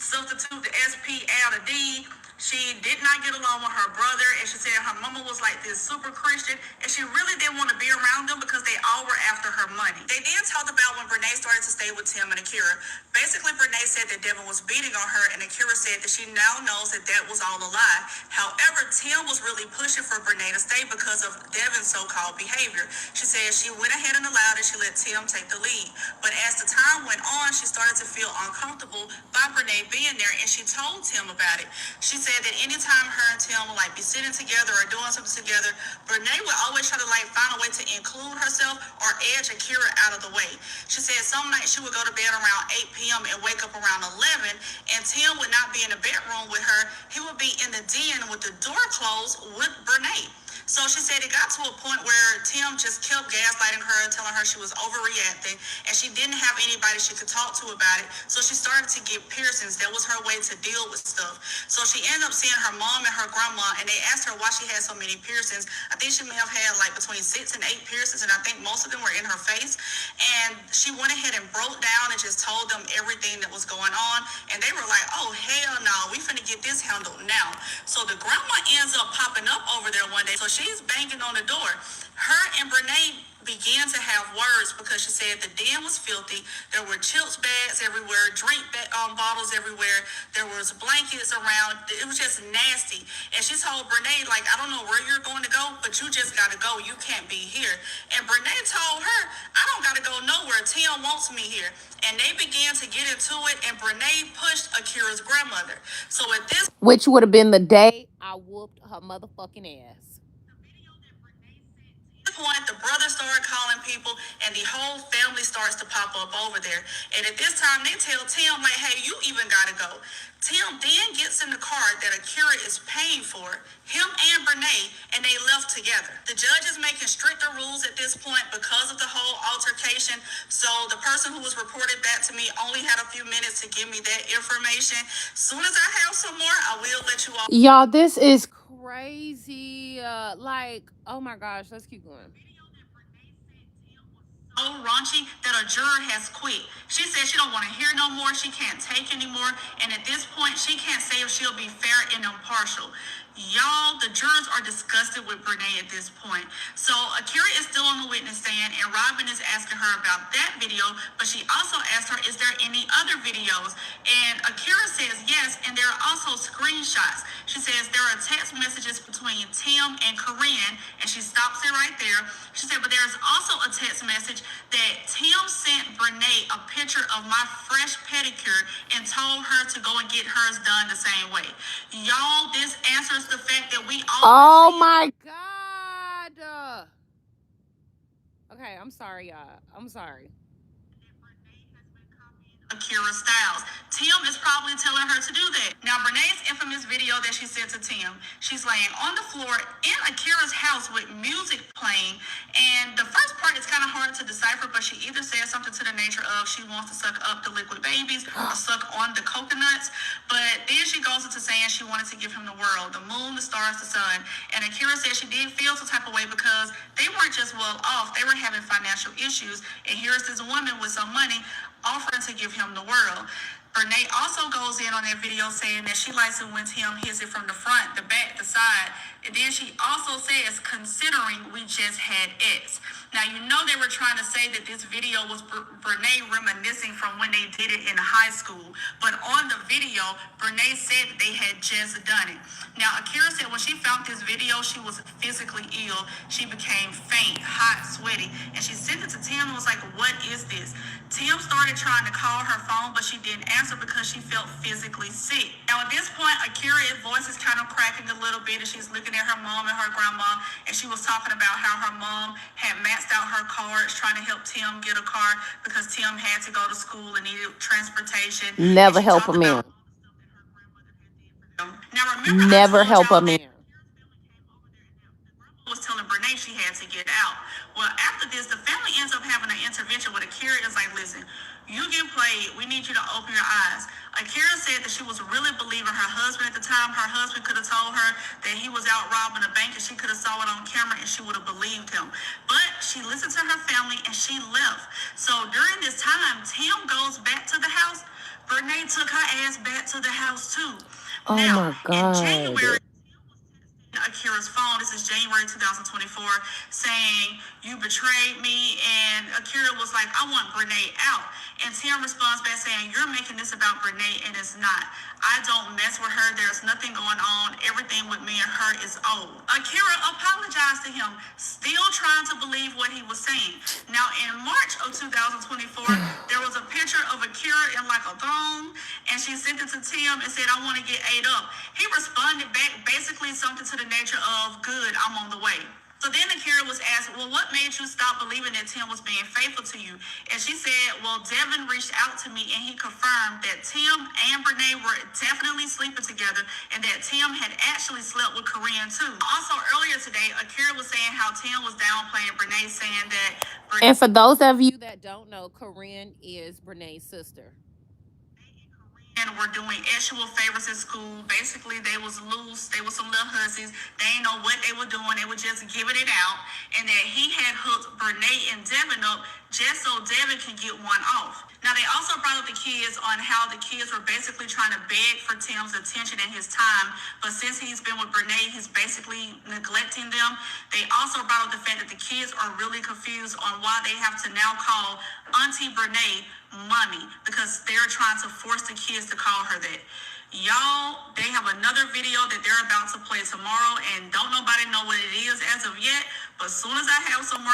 Speaker 3: substitute the SP, add a D. She did not get along with her brother, and she said her mama was like this super Christian, and she really didn't want to be around them because they all were after her money. They then talked about when Brene started to stay with Tim and Akira. Basically, Brene said that Devin was beating on her, and Akira said that she now knows that that was all a lie. However, Tim was really pushing for Brene to stay because of Devin's so-called behavior. She said she went ahead and allowed it. She let Tim take the lead. But as the time went on, she started to feel uncomfortable by Brene being there, and she told Tim about it. She said said that anytime her and Tim would like be sitting together or doing something together, Brene would always try to like find a way to include herself or edge Akira out of the way. She said some nights she would go to bed around 8 p.m. and wake up around 11, and Tim would not be in the bedroom with her. He would be in the den with the door closed with Brene. So she said it got to a point where Tim just kept gaslighting her, telling her she was overreacting, and she didn't have anybody she could talk to about it. So she started to get piercings. That was her way to deal with stuff. So she ended up seeing her mom and her grandma, and they asked her why she had so many piercings. I think she may have had like between 6 and 8 piercings, and I think most of them were in her face. And she went ahead and broke down and just told them everything that was going on. And they were like, oh, hell no, we finna get this handled now. So the grandma ends up popping up over there one day. So she's banging on the door. Her and Brene began to have words because she said the den was filthy. There were chips bags everywhere, bottles everywhere. There was blankets around. It was just nasty. And she told Brene, like, I don't know where you're going to go, but you just got to go. You can't be here. And Brene told her, I don't got to go nowhere. Tim wants me here. And they began to get into it, and Brene pushed Akira's grandmother. So at this,
Speaker 1: which would have been the day I whooped her motherfucking ass.
Speaker 3: point, the brother started calling people, and the whole family starts to pop up over there. And at this time, they tell Tim, like, hey, you even gotta go. Tim then gets in the car that Akira is paying for, him and Brene, and they left together. The judge is making stricter rules at this point because of the whole altercation. So the person who was reported back to me only had a few minutes to give me that information. Soon as I have some more, I will let you all.
Speaker 1: Y'all, this is crazy. Like, oh my gosh, let's keep going.
Speaker 3: So raunchy that a juror has quit. She said she don't want to hear no more. She can't take anymore. And at this point, she can't say if she'll be fair and impartial. Y'all, the jurors are disgusted with Brene at this point. So Akira is still on the witness stand, and Robin is asking her about that video, but she also asked her, is there any other videos? And Akira says yes, and there are also screenshots. She says there are text messages between Tim and Corinne, and she stops it right there. She said, but there's also a text message that Tim sent Brene a picture of my fresh pedicure and told her to go and get hers done the same way. Y'all, this answers the fact that we all.
Speaker 1: Oh my God. Okay, I'm sorry, y'all. I'm sorry.
Speaker 3: Akira Styles. Tim is probably telling her to do that. Now, Brene's infamous video that she sent to Tim, she's laying on the floor in Akira's house with music playing. And the first part is kind of hard to decipher, but she either says something to the nature of she wants to suck up the liquid babies or suck on the coconuts. But then she goes into saying she wanted to give him the world, the moon, the stars, the sun. And Akira said she did feel some type of way because they weren't just well off, they were having financial issues. And here's this woman with some money offering to give him the world. Brene also goes in on that video saying that she likes it when Tim hits it from the front, the back, the side. And then she also says, considering we just had X. Now, you know they were trying to say that this video was Brene reminiscing from when they did it in high school. But on the video, Brene said that they had just done it. Now, Akira said when she found this video, she was physically ill. She became faint, hot, sweaty. And she sent it to Tim and was like, what is this? Tim started trying to call her phone, but she didn't answer because she felt physically sick. Now, at this point, Akira's voice is kind of cracking a little bit, and she's looking at her mom and her grandma, and she was talking about how her mom had maxed out her cards trying to help Tim get a car because Tim had to go to school and needed transportation.
Speaker 1: Never help a man.
Speaker 3: Now, remember,
Speaker 1: never help a man.
Speaker 3: Was telling Brene she had to get out. Well, after this, the family ends up having an intervention with Akira. Is like, listen, you get played. We need you to open your eyes. Akira said that she was really believing her husband at the time. Her husband could have told her that he was out robbing a bank, and she could have saw it on camera, and she would have believed him. But she listened to her family, and she left. So during this time, Tim goes back to the house. Brene took her ass back to the house too.
Speaker 1: Oh
Speaker 3: now,
Speaker 1: my God.
Speaker 3: In January, Akira's phone, this is January 2024, saying, you betrayed me, and Akira was like, I want Brene out. And Tim responds back saying, you're making this about Brene, and it's not. I don't mess with her. There's nothing going on. Everything with me and her is old. Akira apologized to to him, still trying to believe what he was saying. Now, in March of 2024, there was a picture of Akira in like a thong, and she sent it to Tim and said, I want to get ate up. He responded back basically something to the nature of, good, I'm on the way. So then Akira was asked, well, what made you stop believing that Tim was being faithful to you? And she said, well, Devin reached out to me and he confirmed that Tim and Brene were definitely sleeping together and that Tim had actually slept with Korean too. Also, earlier today, Akira was saying how Tim was downplaying Brene, saying that
Speaker 1: And for those of you that don't know, Corinne is Brene's sister.
Speaker 3: and were doing actual favors at school. Basically, they was loose. They was some little hussies. They didn't know what they were doing. They were just giving it out. And that he had hooked Brene and Devin up just so Devin can get one off. Now, they also brought up the kids on how the kids were basically trying to beg for Tim's attention and his time. But since he's been with Brene, he's basically neglecting them. They also brought up the fact that the kids are really confused on why they have to now call Auntie Brene mommy because they're trying to force the kids to call her that. Y'all, they have another video that they're about to play tomorrow, and don't nobody know what it is as of yet. But as soon as I have some more,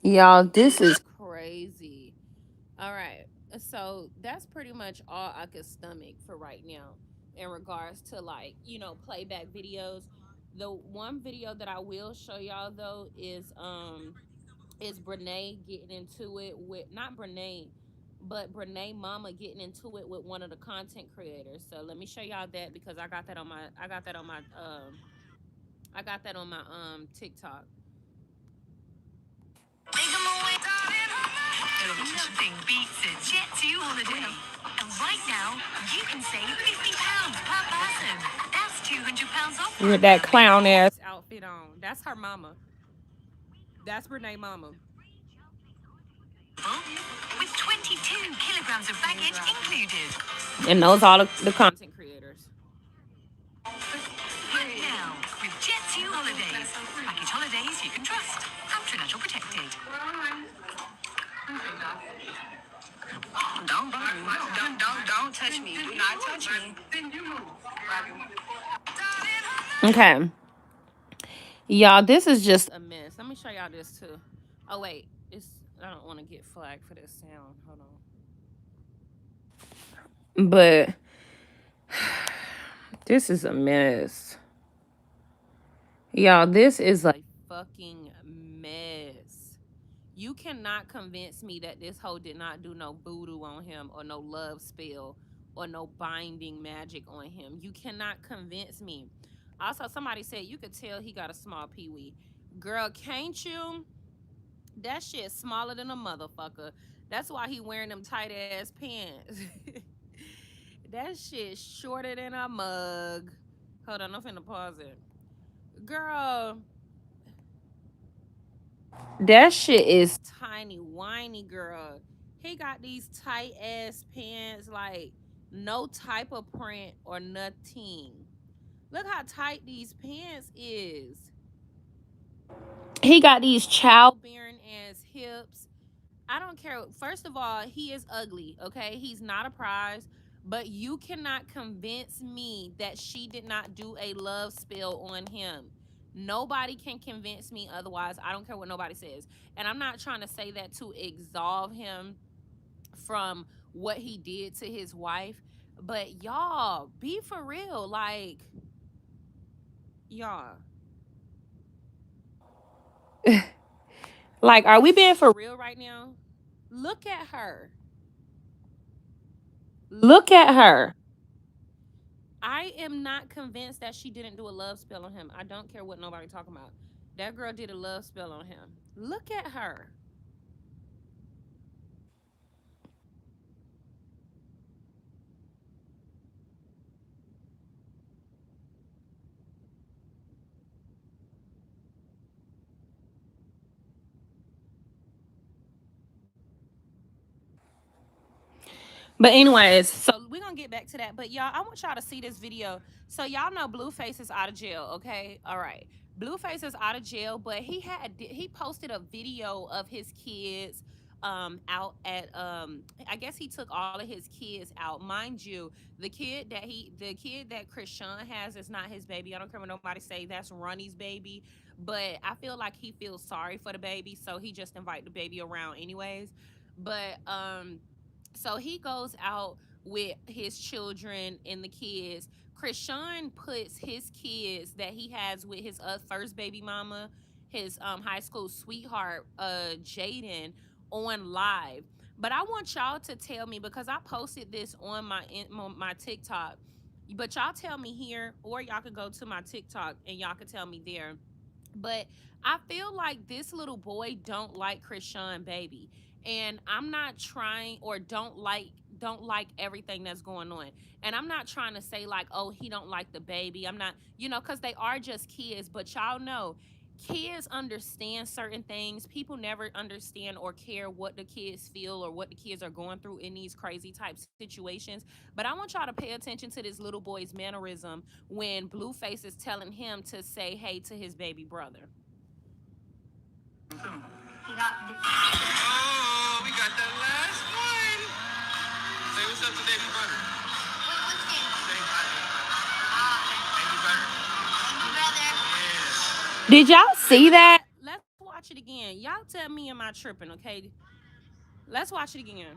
Speaker 1: y'all, this is crazy. All right, so that's pretty much all I could stomach for right now in regards to, like, playback videos. The one video that I will show y'all though is Brene getting into it with, not Brene, but Brene mama getting into it with one of the content creators. So let me show y'all that because I got that on my TikTok.
Speaker 2: Nothing beats a Jet2 holiday. And right now, you can save £50 per person. That's £200 off.
Speaker 1: With that clown ass outfit on. That's her mama. That's Brene mama.
Speaker 2: With 22 kilograms of baggage included.
Speaker 1: And those all the content creators.
Speaker 2: Right now, with Jet2 holidays. Package holidays you can trust. International protected. Don't touch me. Do not touch me.
Speaker 1: Okay. Y'all, this is just a mess. Let me show y'all this too. Oh wait, I don't want to get flagged for this sound. Hold on. But this is a mess. Y'all, this is a fucking mess. You cannot convince me that this hoe did not do no voodoo on him or no love spell or no binding magic on him. You cannot convince me. Also, somebody said you could tell he got a small peewee. Girl, can't you? That shit smaller than a motherfucker. That's why he wearing them tight ass pants. That shit shorter than a mug. Hold on, I'm finna pause it. Girl, that shit is tiny whiny, girl. He got these tight ass pants, like no type of print or nothing. Look how tight these pants is. He got these childbearing ass hips. I don't care. First of all, he is ugly, okay? He's not a prize. But you cannot convince me that she did not do a love spell on him. Nobody can convince me otherwise. I don't care what nobody says. And I'm not trying to say that to absolve him from what he did to his wife. But y'all, be for real. Like, y'all. Like, are we being for real right now? Look at her. Look at her. I am not convinced that she didn't do a love spell on him. I don't care what nobody talking about. That girl did a love spell on him. Look at her. But anyways, so we're gonna get back to that. But y'all, I want y'all to see this video. So y'all know Blueface is out of jail, okay? All right. Blueface is out of jail, but he posted a video of his kids
Speaker 4: out at I guess he took all of his kids out. Mind you, the kid that Krishan has is not his baby. I don't care what nobody say, that's Ronnie's baby. But I feel like he feels sorry for the baby, so he just invite the baby around anyways. But so he goes out with his children and the kids. Krishan puts his kids that he has with his first baby mama, his high school sweetheart, Jaden, on live. But I want y'all to tell me, because I posted this on my TikTok. But y'all tell me here, or y'all could go to my TikTok and y'all could tell me there. But I feel like this little boy don't like Krishan baby. And I'm not trying, or don't like everything that's going on. And I'm not trying to say like, oh, he don't like the baby. I'm not, cuz they are just kids, but y'all know kids understand certain things. People never understand or care what the kids feel or what the kids are going through in these crazy type situations. But I want y'all to pay attention to this little boy's mannerism when Blueface is telling him to say hey to his baby brother.
Speaker 2: Oh, we got the last one. Say what's up to baby brother. Say baby brother. Yeah.
Speaker 4: Did y'all see that? Let's watch it again. Y'all tell me, am I tripping, okay? Let's watch it again.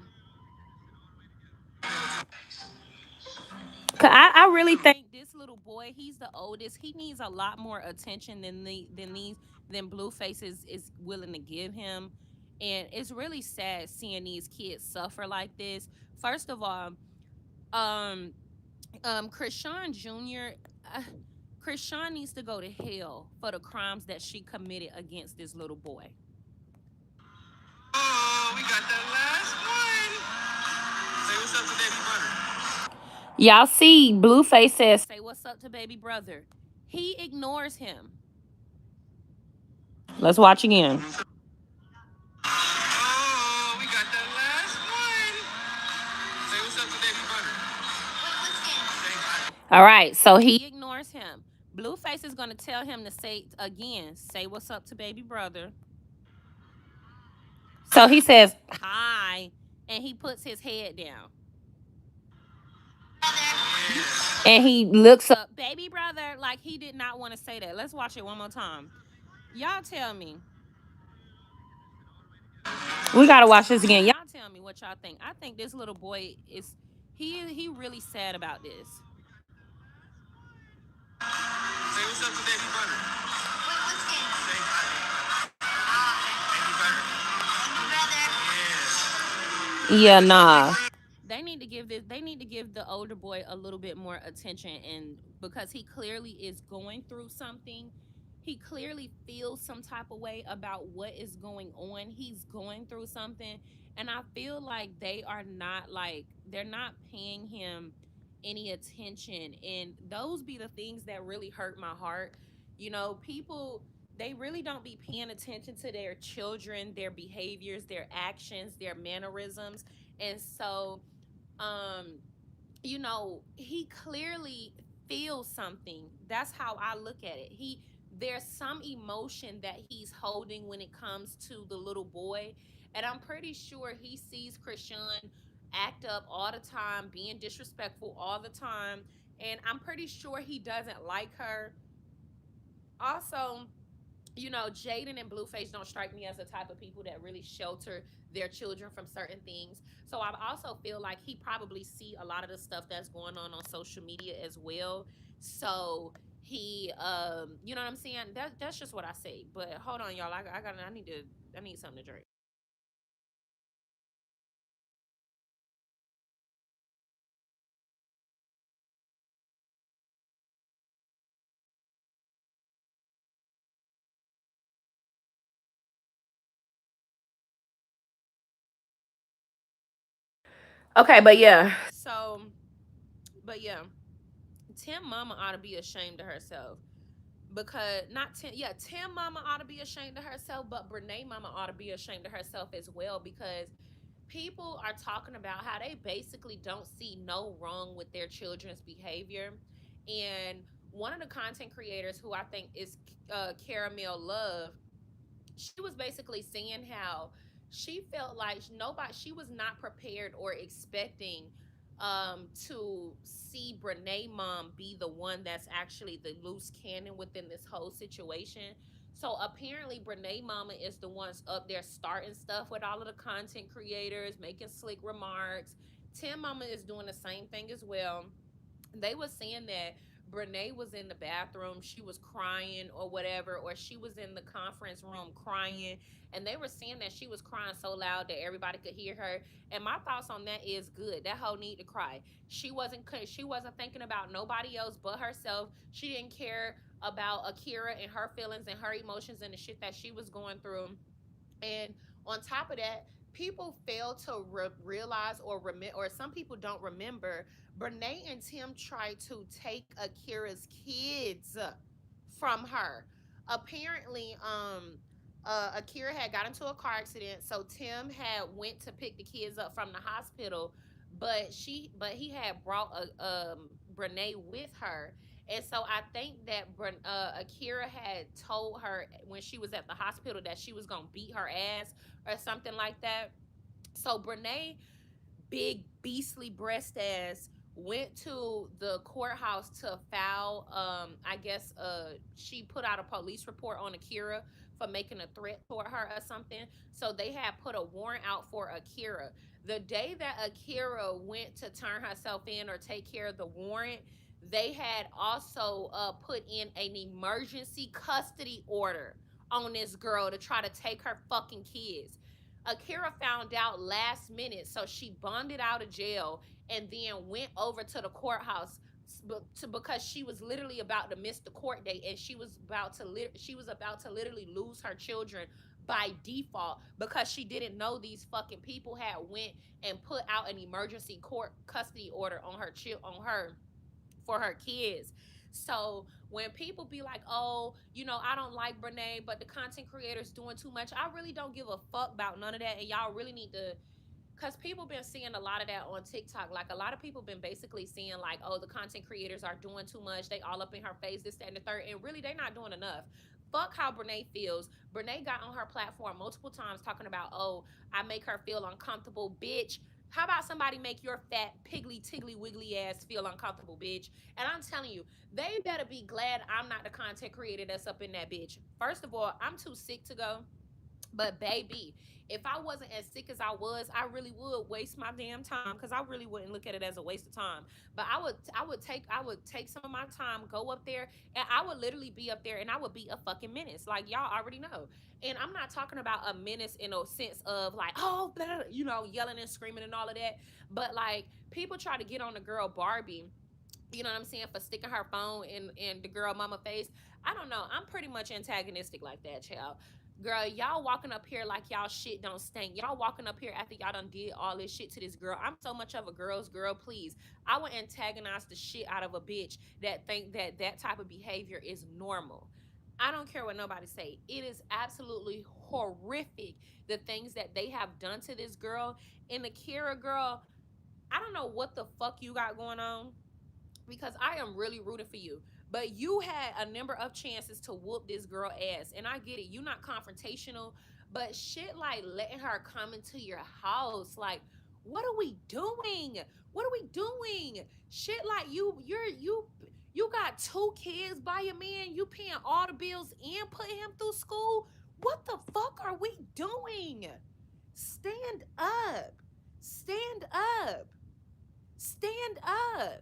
Speaker 4: I really think this little boy, he's the oldest. He needs a lot more attention than Blueface is willing to give him. And it's really sad seeing these kids suffer like this. First of all, um Krishan Jr. Uh, Krishan needs to go to hell for the crimes that she committed against this little boy.
Speaker 2: Oh, we got the last one. Say what's up to baby brother.
Speaker 4: Y'all see, Blueface says, "Say what's up to baby brother." He ignores him. Let's watch again.
Speaker 2: Oh, we got the last one. Say what's up to baby brother.
Speaker 4: All right, so he ignores him. Blueface is gonna tell him to say again, say what's up to baby brother. So he says hi, and he puts his head down, and he looks up, baby brother, like he did not want to say that. Let's watch it one more time. Y'all tell me. We gotta watch this again. Y'all tell me what y'all think. I think this little boy is he really sad about this.
Speaker 2: Say what's up to baby brother. Say
Speaker 4: Yeah, nah. They need to give the older boy a little bit more attention, and because he clearly is going through something. He clearly feels some type of way about what is going on. He's going through something, and I feel like they're not paying him any attention, and those be the things that really hurt my heart. People, they really don't be paying attention to their children, their behaviors, their actions, their mannerisms. And so um he clearly feels something. That's how I look at it. There's some emotion that he's holding when it comes to the little boy, and I'm pretty sure he sees Krishan act up all the time, being disrespectful all the time, and I'm pretty sure he doesn't like her. Also, Jaden and Blueface don't strike me as the type of people that really shelter their children from certain things. So I also feel like he probably see a lot of the stuff that's going on social media as well. So he, you know what I'm saying? That's just what I say. But hold on, y'all. I need something to drink. Okay, but yeah. But yeah, Tim Mama ought to be ashamed of herself, because not Tim, yeah, Tim Mama ought to be ashamed of herself, but Brene Mama ought to be ashamed of herself as well, because people are talking about how they basically don't see no wrong with their children's behavior. And one of the content creators, who I think is Caramel Love, she was basically saying how she felt like she was not prepared or expecting to see Brene mom be the one that's actually the loose cannon within this whole situation. So apparently Brene mama is the ones up there starting stuff with all of the content creators, making slick remarks. Tim mama is doing the same thing as well. They were saying that Brene was in the bathroom, she was crying or whatever, or she was in the conference room crying, and they were saying that she was crying so loud that everybody could hear her. And my thoughts on that is good. That hoe need to cry. She wasn't thinking about nobody else but herself. She didn't care about Akira and her feelings and her emotions and the shit that she was going through. And on top of that, people fail to realize or remember, or some people don't remember, Brene and Tim tried to take Akira's kids from her. Apparently, Akira had got into a car accident, so Tim had went to pick the kids up from the hospital, but he had brought Brene with her. And so I think that Akira had told her when she was at the hospital that she was gonna beat her ass or something like that. So Brene, big beastly breast ass, went to the courthouse to file. I guess she put out a police report on Akira for making a threat toward her or something. So they had put a warrant out for Akira. The day that Akira went to turn herself in or take care of the warrant, they had also put in an emergency custody order on this girl to try to take her fucking kids. Akira found out last minute, so she bonded out of jail and then went over to the courthouse because she was literally about to miss the court date, and she was about to literally lose her children by default because she didn't know these fucking people had went and put out an emergency court custody order on her for her kids. So when people be like, "Oh, I don't like Brene, but the content creators doing too much," I really don't give a fuck about none of that, and y'all really need to. Because people been seeing a lot of that on TikTok. Like, a lot of people been basically seeing, like, oh, the content creators are doing too much. They all up in her face, this, that, and the third. And really, they not doing enough. Fuck how Brene feels. Brene got on her platform multiple times talking about, oh, I make her feel uncomfortable. Bitch, how about somebody make your fat, piggly, tiggly, wiggly ass feel uncomfortable, bitch? And I'm telling you, they better be glad I'm not the content creator that's up in that bitch. First of all, I'm too sick to go. But baby, if I wasn't as sick as I was, I really would waste my damn time, because I really wouldn't look at it as a waste of time. But I would take some of my time, go up there, and I would literally be up there and I would be a fucking menace. Like, y'all already know. And I'm not talking about a menace in a sense of like, oh, blah, blah, yelling and screaming and all of that. But like, people try to get on the girl Barbie, you know what I'm saying, for sticking her phone in the girl mama face. I don't know. I'm pretty much antagonistic like that, child. Girl, y'all walking up here like y'all shit don't stink. Y'all walking up here after y'all done did all this shit to this girl. I'm so much of a girl's girl, please. I would antagonize the shit out of a bitch that think that that type of behavior is normal. I don't care what nobody say. It is absolutely horrific, the things that they have done to this girl. And the Kira girl, I don't know what the fuck you got going on, because I am really rooting for you. But you had a number of chances to whoop this girl ass. And I get it. You're not confrontational. But shit like letting her come into your house. Like, what are we doing? What are we doing? Shit like you got two kids by your man. You paying all the bills and putting him through school. What the fuck are we doing? Stand up. Stand up. Stand up.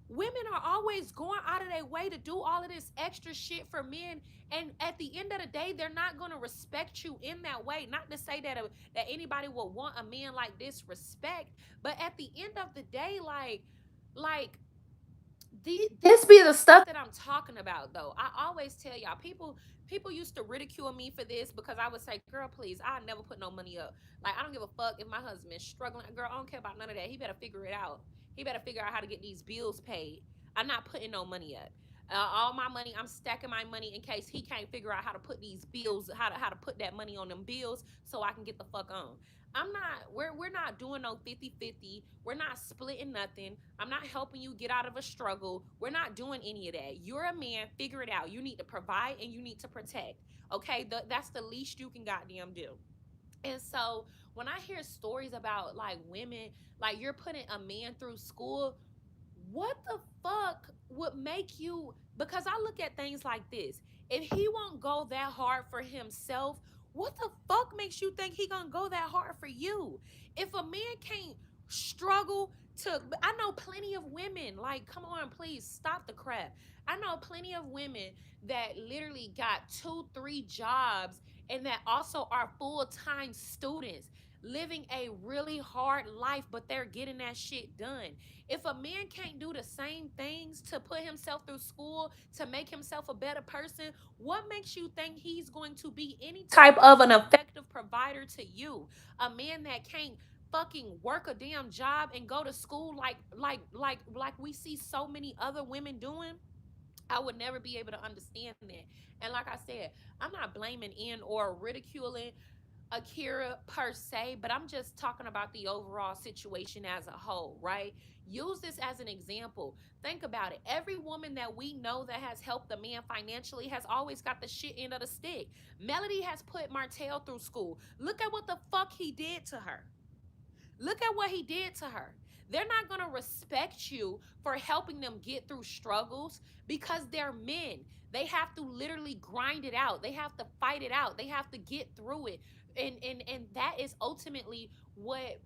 Speaker 4: Women are always going out of their way to do all of this extra shit for men, and at the end of the day, they're not going to respect you in that way. Not to say that anybody would want a man like this respect, but at the end of the day, like this be the stuff that I'm talking about. Though I always tell y'all, people used to ridicule me for this because I would say, girl, please, I never put no money up. Like, I don't give a fuck if my husband's struggling. Girl, I don't care about none of that. He better figure it out. He better figure out how to get these bills paid. I'm not putting no money up. All my money, I'm stacking my money in case he can't figure out how to put these bills, how to put that money on them bills so I can get the fuck on. We're not doing no 50-50. We're not splitting nothing. I'm not helping you get out of a struggle. We're not doing any of that. You're a man, figure it out. You need to provide and you need to protect. Okay? That's the least you can goddamn do. And so when I hear stories about like women, like you're putting a man through school, what the fuck would make you, because I look at things like this. If he won't go that hard for himself, what the fuck makes you think he gonna go that hard for you? If a man can't struggle to, I know plenty of women, like, come on, please stop the crap. I know plenty of women that literally got 2 3 jobs and that also are full-time students living a really hard life, but they're getting that shit done. If a man can't do the same things to put himself through school to make himself a better person, what makes you think he's going to be any type of an effective provider to you? A man that can't fucking work a damn job and go to school like we see so many other women doing. I would never be able to understand that. And like I said, I'm not blaming in or ridiculing Akira per se, but I'm just talking about the overall situation as a whole, right? Use this as an example. Think about it. Every woman that we know that has helped the man financially has always got the shit end of the stick. Melody has put Martell through school. Look at what the fuck he did to her. Look at what he did to her. They're not going to respect you for helping them get through struggles because they're men. They have to literally grind it out. They have to fight it out. They have to get through it. And that is ultimately what,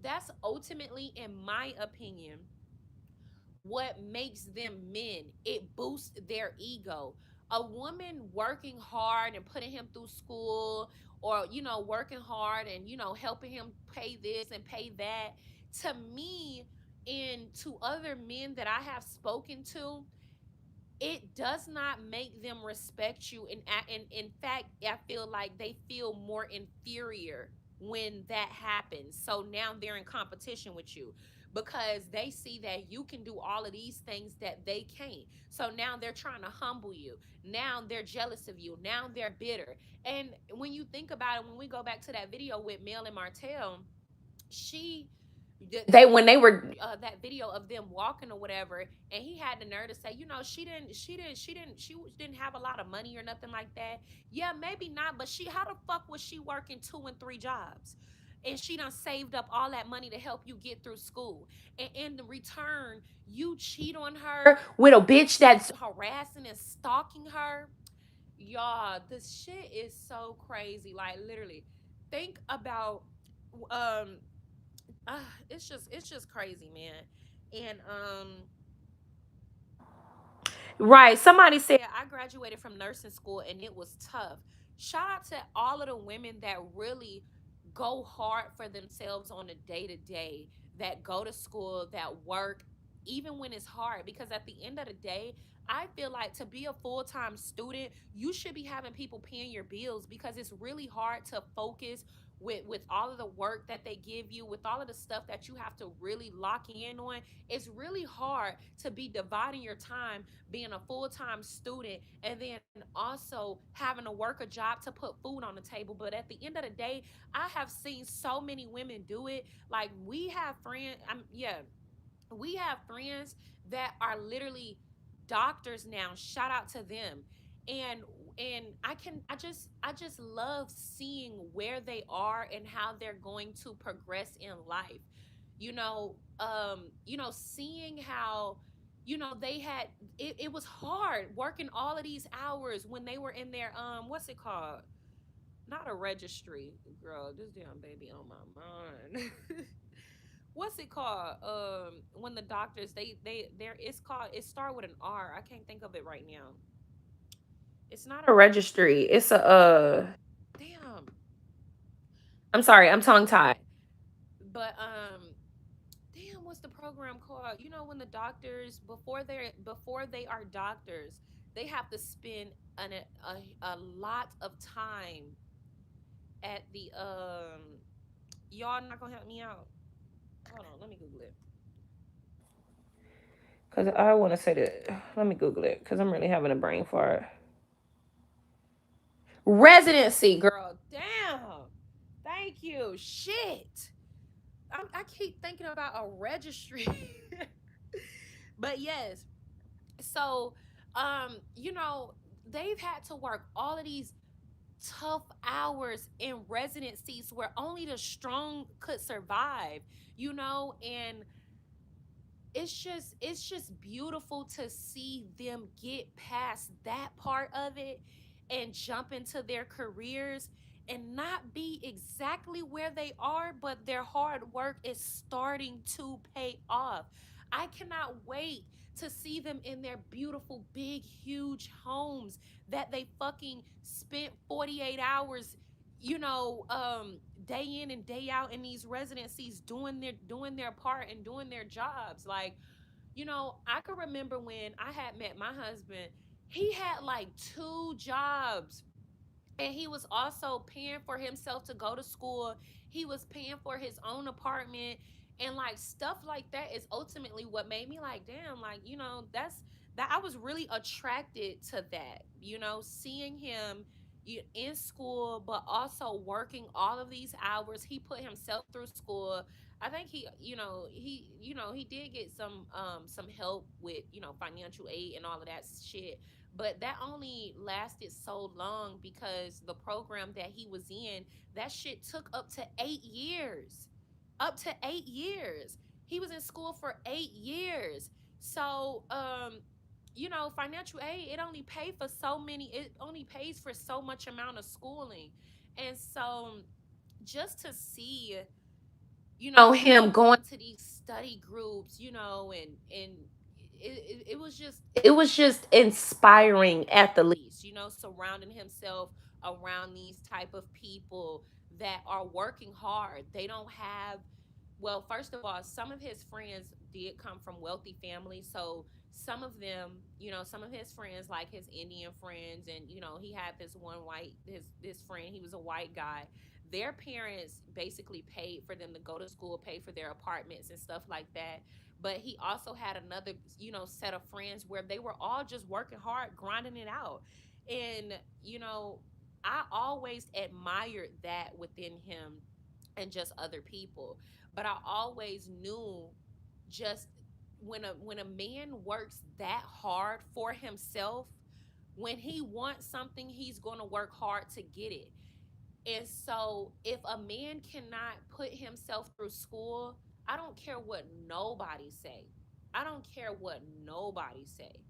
Speaker 4: that's ultimately, in my opinion, what makes them men. It boosts their ego. A woman working hard and putting him through school, or working hard and helping him pay this and pay that, to me and to other men that I have spoken to, it does not make them respect you. And in fact, I feel like they feel more inferior when that happens. So now they're in competition with you because they see that you can do all of these things that they can't. So now they're trying to humble you. Now they're jealous of you. Now they're bitter. And when you think about it, when we go back to that video with Mel and Martell, she they when they were that video of them walking or whatever, and he had the nerve to say, she didn't have a lot of money or nothing like that. Yeah, maybe not, but how the fuck was she working 2 and 3 jobs, and she done saved up all that money to help you get through school, and in the return you cheat on her with a bitch that's harassing and stalking her. Y'all, this shit is so crazy. Like, literally, think about um it's just crazy, man. And right, somebody said I graduated from nursing school and it was tough. Shout out to all of the women that really go hard for themselves on a day to day, that go to school, that work even when it's hard, because at the end of the day, I feel like to be a full-time student, you should be having people paying your bills, because it's really hard to focus with all of the work that they give you, with all of the stuff that you have to really lock in on. It's really hard to be dividing your time being a full-time student and then also having to work a job to put food on the table. But at the end of the day, I have seen so many women do it. Like, we have friends, we have friends that are literally doctors now. Shout out to them. and and I just love seeing where they are and how they're going to progress in life. Seeing how they had it was hard working all of these hours when they were in their what's it called, not a registry, girl, this damn baby on my mind. What's it called, when the doctors, they're it's called, it start with an R, I can't think of it right now. It's not a registry, it's a damn, I'm sorry, I'm tongue tied. But damn, what's the program called? When the doctors, before they are doctors, they have to spend a lot of time at the y'all not gonna help me out. Hold on, let me Google it. Cause I want to say that. Let me Google it, cause I'm really having a brain fart. Residency, girl. Damn. Thank you. Shit. I keep thinking about a registry. But yes. So, they've had to work all of these tough hours in residencies where only the strong could survive, and it's just beautiful to see them get past that part of it and jump into their careers and not be exactly where they are, but their hard work is starting to pay off. I cannot wait to see them in their beautiful big huge homes that they fucking spent 48 hours, day in and day out in these residencies, doing their part and doing their jobs. Like, I can remember when I had met my husband, he had like two jobs, and he was also paying for himself to go to school. He was paying for his own apartment, and like stuff like that is ultimately what made me like, damn, like, that's that I was really attracted to that, seeing him in school, but also working all of these hours. He put himself through school. I think he did get some help with, financial aid and all of that shit, but that only lasted so long because the program that he was in, that shit took up to 8 years. Up to 8 years. He was in school for 8 years. So, financial aid, it only pays for so much amount of schooling. And so just to see, him going to these study groups, and it was just inspiring at the least, surrounding himself around these type of people that are working hard. They don't have, well, first of all, some of his friends did come from wealthy families. So some of them, some of his friends, like his Indian friends, and he had this friend, he was a white guy. Their parents basically paid for them to go to school, pay for their apartments and stuff like that. But he also had another, set of friends where they were all just working hard, grinding it out. And, I always admired that within him and just other people. But I always knew, just when a man works that hard for himself, when he wants something, he's going to work hard to get it. And so if a man cannot put himself through school, I don't care what nobody say. I don't care what nobody say.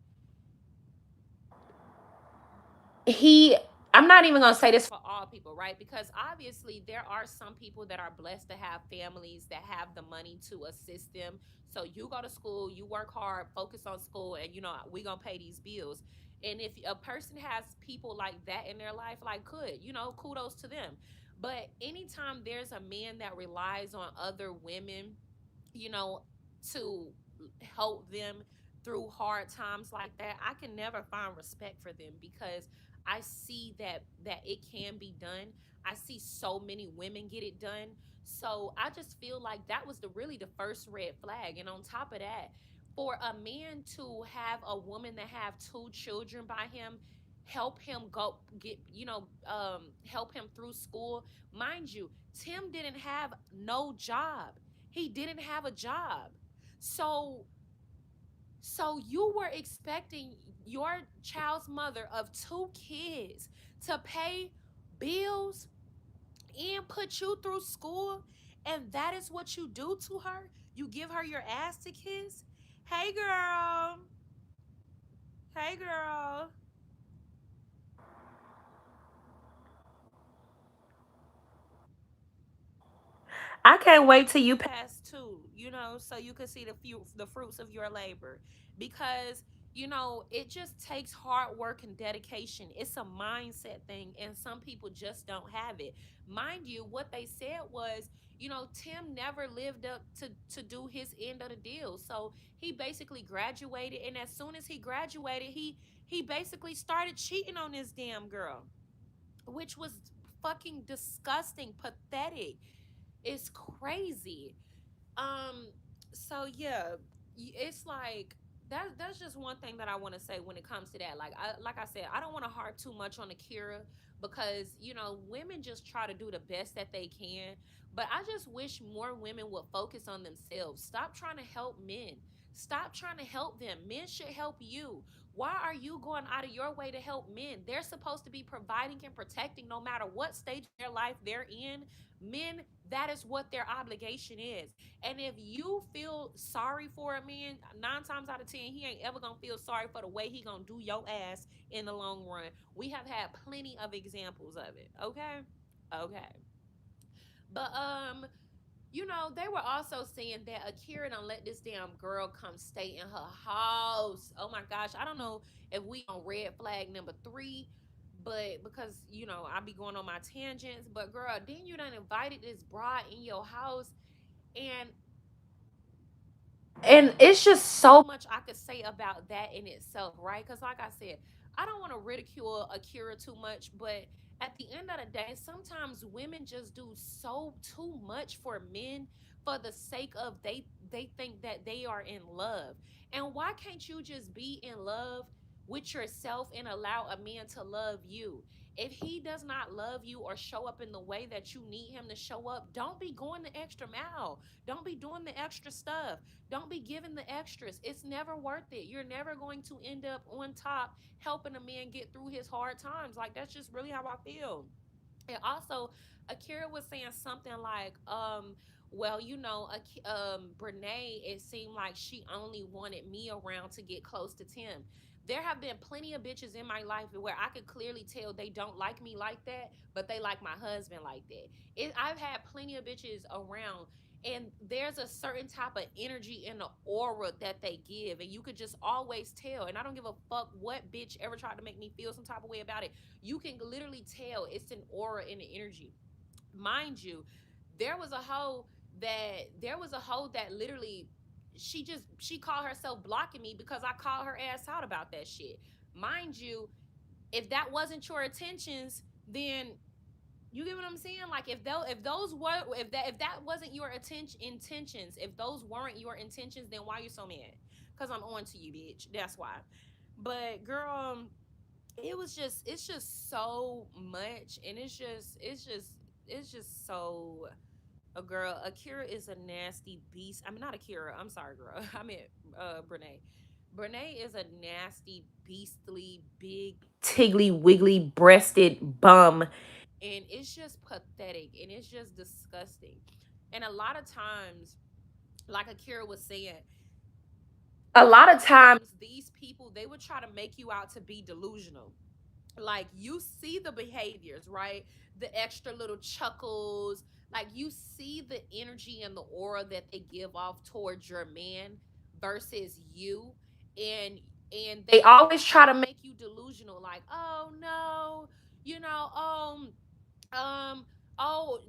Speaker 4: he I'm not even going to say this for all people, right? Because obviously there are some people that are blessed to have families that have the money to assist them. So you go to school, you work hard, focus on school, and we going to pay these bills. And if a person has people like that in their life, like, good, kudos to them. But anytime there's a man that relies on other women, you know, to help them through hard times like that, I can never find respect for them, because I see that it can be done. I see so many women get it done. So I just feel like that was the first red flag. And on top of that, for a man to have a woman that have two children by him, help him go get, help him through school. Mind you, Tim didn't have no job. He didn't have a job. So you were expecting your child's mother of two kids to pay bills and put you through school, and that is what you do to her? You give her your ass to kiss? Hey girl. Hey girl. I can't wait till you pass two, so you can see the fruits of your labor. Because, it just takes hard work and dedication. It's a mindset thing, and some people just don't have it. Mind you, what they said was, Tim never lived up to do his end of the deal. So he basically graduated, and as soon as he graduated, he basically started cheating on this damn girl, which was fucking disgusting, pathetic. It's crazy. Um, so yeah, it's like that's just one thing that I want to say when it comes to that. Like I said, I don't want to harp too much on Akira, because women just try to do the best that they can. But I just wish more women would focus on themselves. Stop trying to help men. Stop trying to help them. Men should help you. Why are you going out of your way to help men? They're supposed to be providing and protecting no matter what stage of their life they're in. Men, that is what their obligation is. And if you feel sorry for a man, 9 times out of 10, he ain't ever gonna feel sorry for the way he gonna do your ass in the long run. We have had plenty of examples of it. Okay? Okay. But they were also saying that Akira don't let this damn girl come stay in her house. Oh my gosh. I don't know if we on red flag number 3, but because, I be going on my tangents. But girl, then you done invited this bride in your house, and it's just so much I could say about that in itself, right? Because like I said, I don't want to ridicule Akira too much, but at the end of the day, sometimes women just do so too much for men for the sake of they think that they are in love. And why can't you just be in love with yourself and allow a man to love you? If he does not love you or show up in the way that you need him to show up, don't be going the extra mile. Don't be doing the extra stuff. Don't be giving the extras. It's never worth it. You're never going to end up on top helping a man get through his hard times. Like, that's just really how I feel. And also, Akira was saying something like, well, Brene, it seemed like she only wanted me around to get close to Tim. There have been plenty of bitches in my life where I could clearly tell they don't like me like that, but they like my husband like that. I've had plenty of bitches around, and there's a certain type of energy in the aura that they give, and you could just always tell. And I don't give a fuck what bitch ever tried to make me feel some type of way about it. You can literally tell it's an aura in the energy. Mind you, there was a hoe that literally she called herself blocking me because I called her ass out about that shit. Mind you, if that wasn't your intentions, then you get what I'm saying? Like, if that wasn't your intentions, if those weren't your intentions, then why you so mad? Cause I'm on to you, bitch. That's why. But girl, it's just so much, and it's just so a girl. Akira is a nasty beast. I mean, not Akira, I'm sorry, girl. I meant Brene is a nasty, beastly, big, tiggly, wiggly breasted bum, and it's just pathetic, and it's just disgusting. And a lot of times, like Akira was saying, a lot of times these people, they would try to make you out to be delusional. Like, you see the behaviors, right? The extra little chuckles, like you see the energy and the aura that they give off towards your man versus you. And they always try to make you delusional, like, oh no, you know um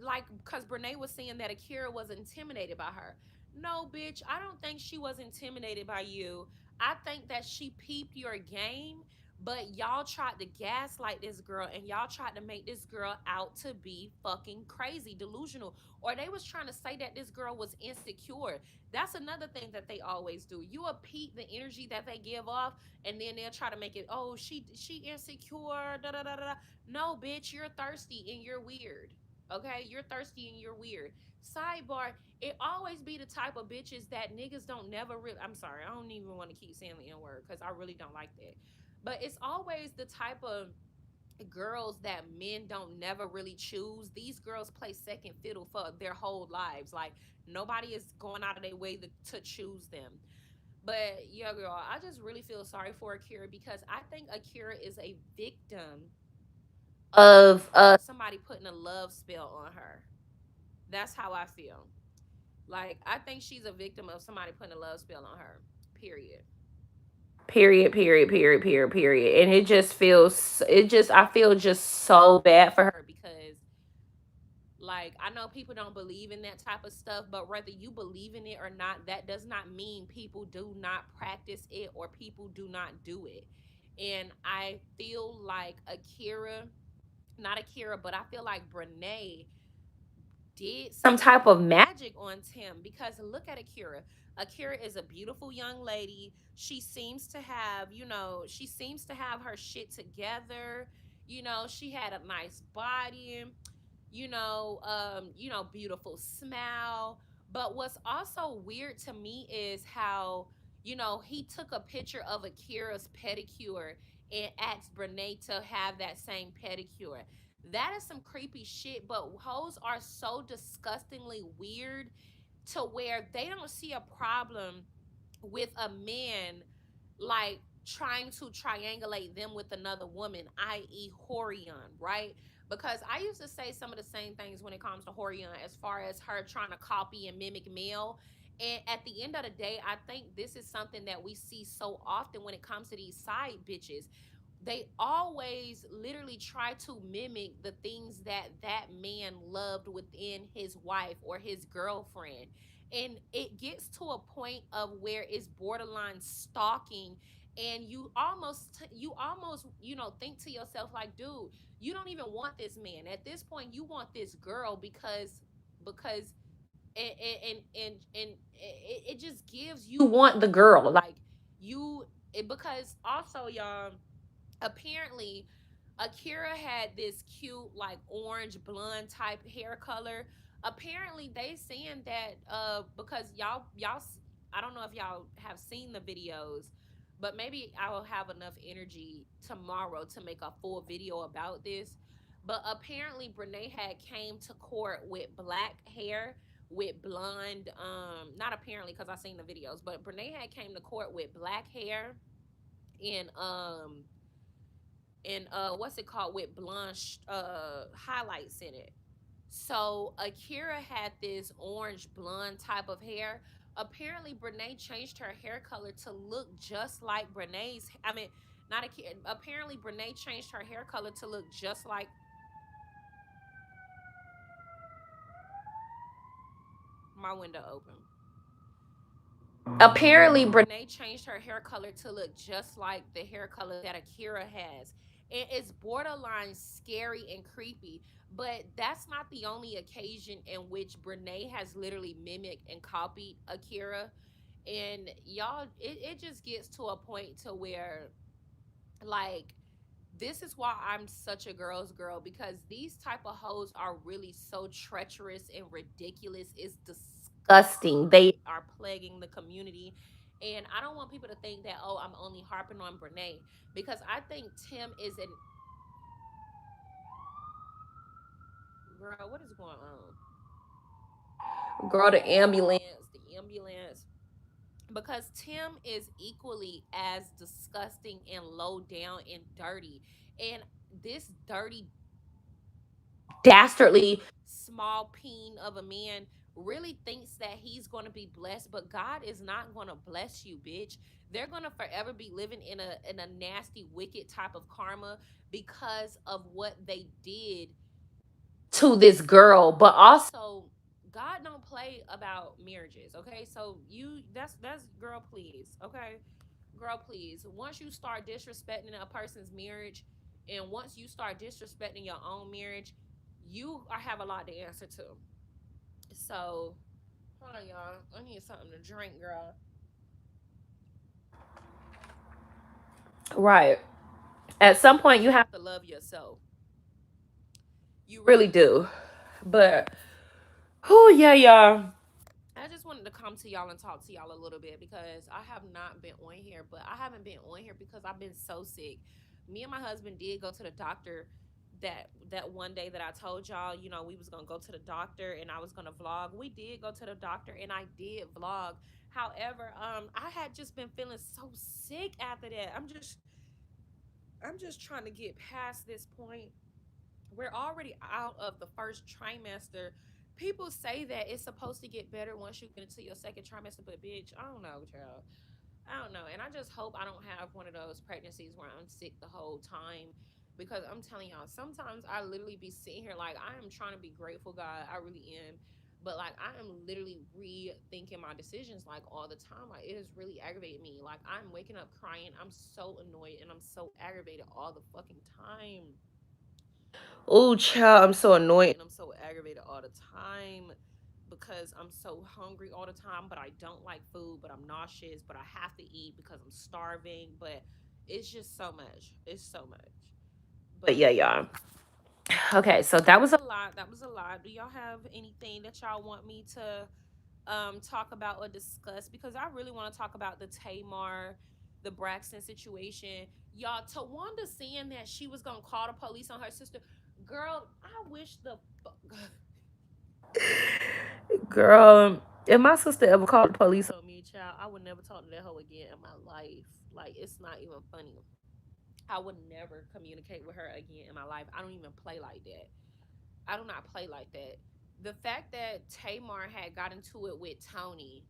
Speaker 4: like, because Brene was saying that Akira was intimidated by her. No, bitch, I don't think she was intimidated by you. I think that she peeped your game, but y'all tried to gaslight this girl, and y'all tried to make this girl out to be fucking crazy, delusional, or they was trying to say that this girl was insecure. That's another thing that they always do. You will peep the energy that they give off, and then they'll try to make it, oh, she insecure, da da da da. No, bitch, you're thirsty and you're weird. Okay, you're thirsty and you're weird. Sidebar: it always be the type of bitches that niggas don't never really. I'm sorry, I don't even want to keep saying the N word because I really don't like that. But it's always the type of girls that men don't never really choose. These girls play second fiddle for their whole lives. Like, nobody is going out of their way to choose them. But yeah, girl, I just really feel sorry for Akira because I think Akira is a victim of somebody putting a love spell on her. That's how I feel. Like, I think she's a victim of somebody putting a love spell on her. Period. Period, period, period, period, period. And I feel just so bad for her because, like, I know people don't believe in that type of stuff, but whether you believe in it or not, that does not mean people do not practice it or people do not do it. And I feel like Akira, not Akira, but I feel like Brene did some type of magic on Tim because look at Akira. Akira is a beautiful young lady. She seems to have her shit together. She had a nice body, beautiful smile. But what's also weird to me is how He took a picture of Akira's pedicure and asked Brene to have that same pedicure. That is some creepy shit, but hoes are so disgustingly weird to where they don't see a problem with a man like trying to triangulate them with another woman, i.e., Horion, right? Because I used to say some of the same things when it comes to Horion, as far as her trying to copy and mimic Mel. And at the end of the day, I think this is something that we see so often when it comes to these side bitches. They always literally try to mimic the things that man loved within his wife or his girlfriend, and it gets to a point of where it's borderline stalking. And you almost think to yourself like, dude, you don't even want this man at this point. You want this girl because and it just gives you want the girl, like because also, y'all, apparently Akira had this cute like orange blonde type hair color. Apparently they saying that because I don't know if y'all have seen the videos, but maybe I will have enough energy tomorrow to make a full video about this. But apparently Brene had came to court with black hair, with blonde, not apparently because I seen the videos, but Brene had came to court with black hair and what's it called, with blonde highlights in it. So Akira had this orange blonde type of hair. Apparently Brene changed her hair color to look just like Brene's. I mean, not Akira. Apparently Brene changed her hair color to look just like my window open. Apparently Brene changed her hair color to look just like the hair color that Akira has. And it's borderline scary and creepy. But that's not the only occasion in which Brene has literally mimicked and copied Akira. And y'all, it just gets to a point to where, like, this is why I'm such a girl's girl, because these type of hoes are really so treacherous and ridiculous. It's disgusting. They are plaguing the community. And I don't want people to think that, oh, I'm only harping on Brene, because I think Tim is an girl. What is going on? Girl, the ambulance. Because Tim is equally as disgusting and low down and dirty. And this dirty, dastardly, small peen of a man really thinks that he's going to be blessed, but God is not going to bless you, bitch. They're going to forever be living in a nasty, wicked type of karma because of what they did to this girl. But also, God don't play about marriages, okay? So that's girl, please, okay? Girl, please. Once you start disrespecting a person's marriage, and once you start disrespecting your own marriage, have a lot to answer to. So, hold on, y'all. I need something to drink, girl. Right. At some point, you have to love yourself. You really do. But, oh yeah, y'all. I just wanted to come to y'all and talk to y'all a little bit, because I have not been on here, but I haven't been on here because I've been so sick. Me and my husband did go to the doctor that one day that I told y'all, we was gonna go to the doctor and I was gonna vlog. We did go to the doctor and I did vlog. However, I had just been feeling so sick after that. I'm just trying to get past this point. We're already out of the first trimester. People say that it's supposed to get better once you get into your second trimester, but bitch, I don't know, child. I don't know. And I just hope I don't have one of those pregnancies where I'm sick the whole time. Because I'm telling y'all, sometimes I literally be sitting here like, I am trying to be grateful, God. I really am. But like, I am literally rethinking my decisions like all the time. Like, it has really aggravated me. Like, I'm waking up crying. I'm so annoyed and I'm so aggravated all the fucking time. Oh, child, I'm so annoyed and I'm so aggravated all the time because I'm so hungry all the time, but I don't like food, but I'm nauseous, but I have to eat because I'm starving. But it's just so much. It's so much. But yeah, y'all. Okay, so that was a lot. That was a lot. Do y'all have anything that y'all want me to talk about or discuss, because I really want to talk about the Tamar, the Braxton situation. Y'all, Tawanda saying that she was gonna call the police on her sister. Girl, I wish the girl, if my sister ever called the police on me, child, I would never talk to that hoe again in my life. Like, it's not even funny. I would never communicate with her again in my life. I don't even play like that. I do not play like that. The fact that Tamar had got into it with Tony,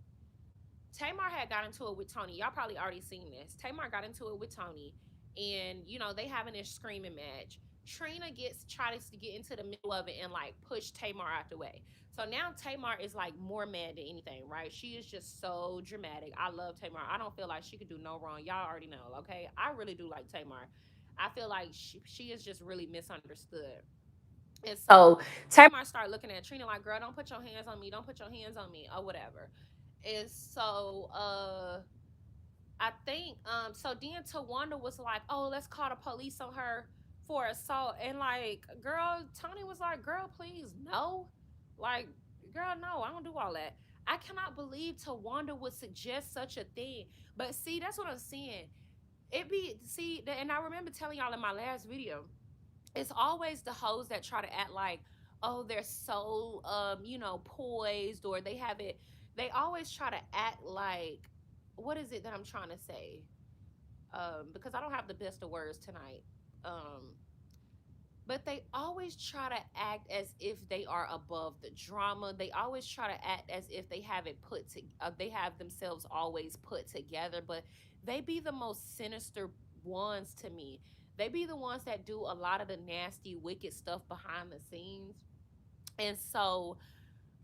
Speaker 4: Tamar had got into it with Tony. Y'all probably already seen this. Tamar got into it with Tony, and they having this screaming match. Trina tries to get into the middle of it and like push Tamar out the way. So now Tamar is like more mad than anything, right? She is just so dramatic. I love Tamar. I don't feel like she could do no wrong. Y'all already know, okay? I really do like Tamar. I feel like she is just really misunderstood. And so Tamar started looking at Trina like, girl, don't put your hands on me. Don't put your hands on me or whatever. And so I think so then Tawanda was like, oh, let's call the police on her for assault. And like, girl, Tony was like, girl, please, no. Like, girl, no, I don't do all that. I cannot believe Tawanda would suggest such a thing. But see, that's what I'm saying. And I remember telling y'all in my last video, it's always the hoes that try to act like, oh, they're so poised, or they have it. They always try to act like, what is it that I'm trying to say? Because I don't have the best of words tonight. um but they always try to act as if they are above the drama. They always try to act as if they have it they have themselves always put together, but they be the most sinister ones to me. They be the ones that do a lot of the nasty, wicked stuff behind the scenes. And so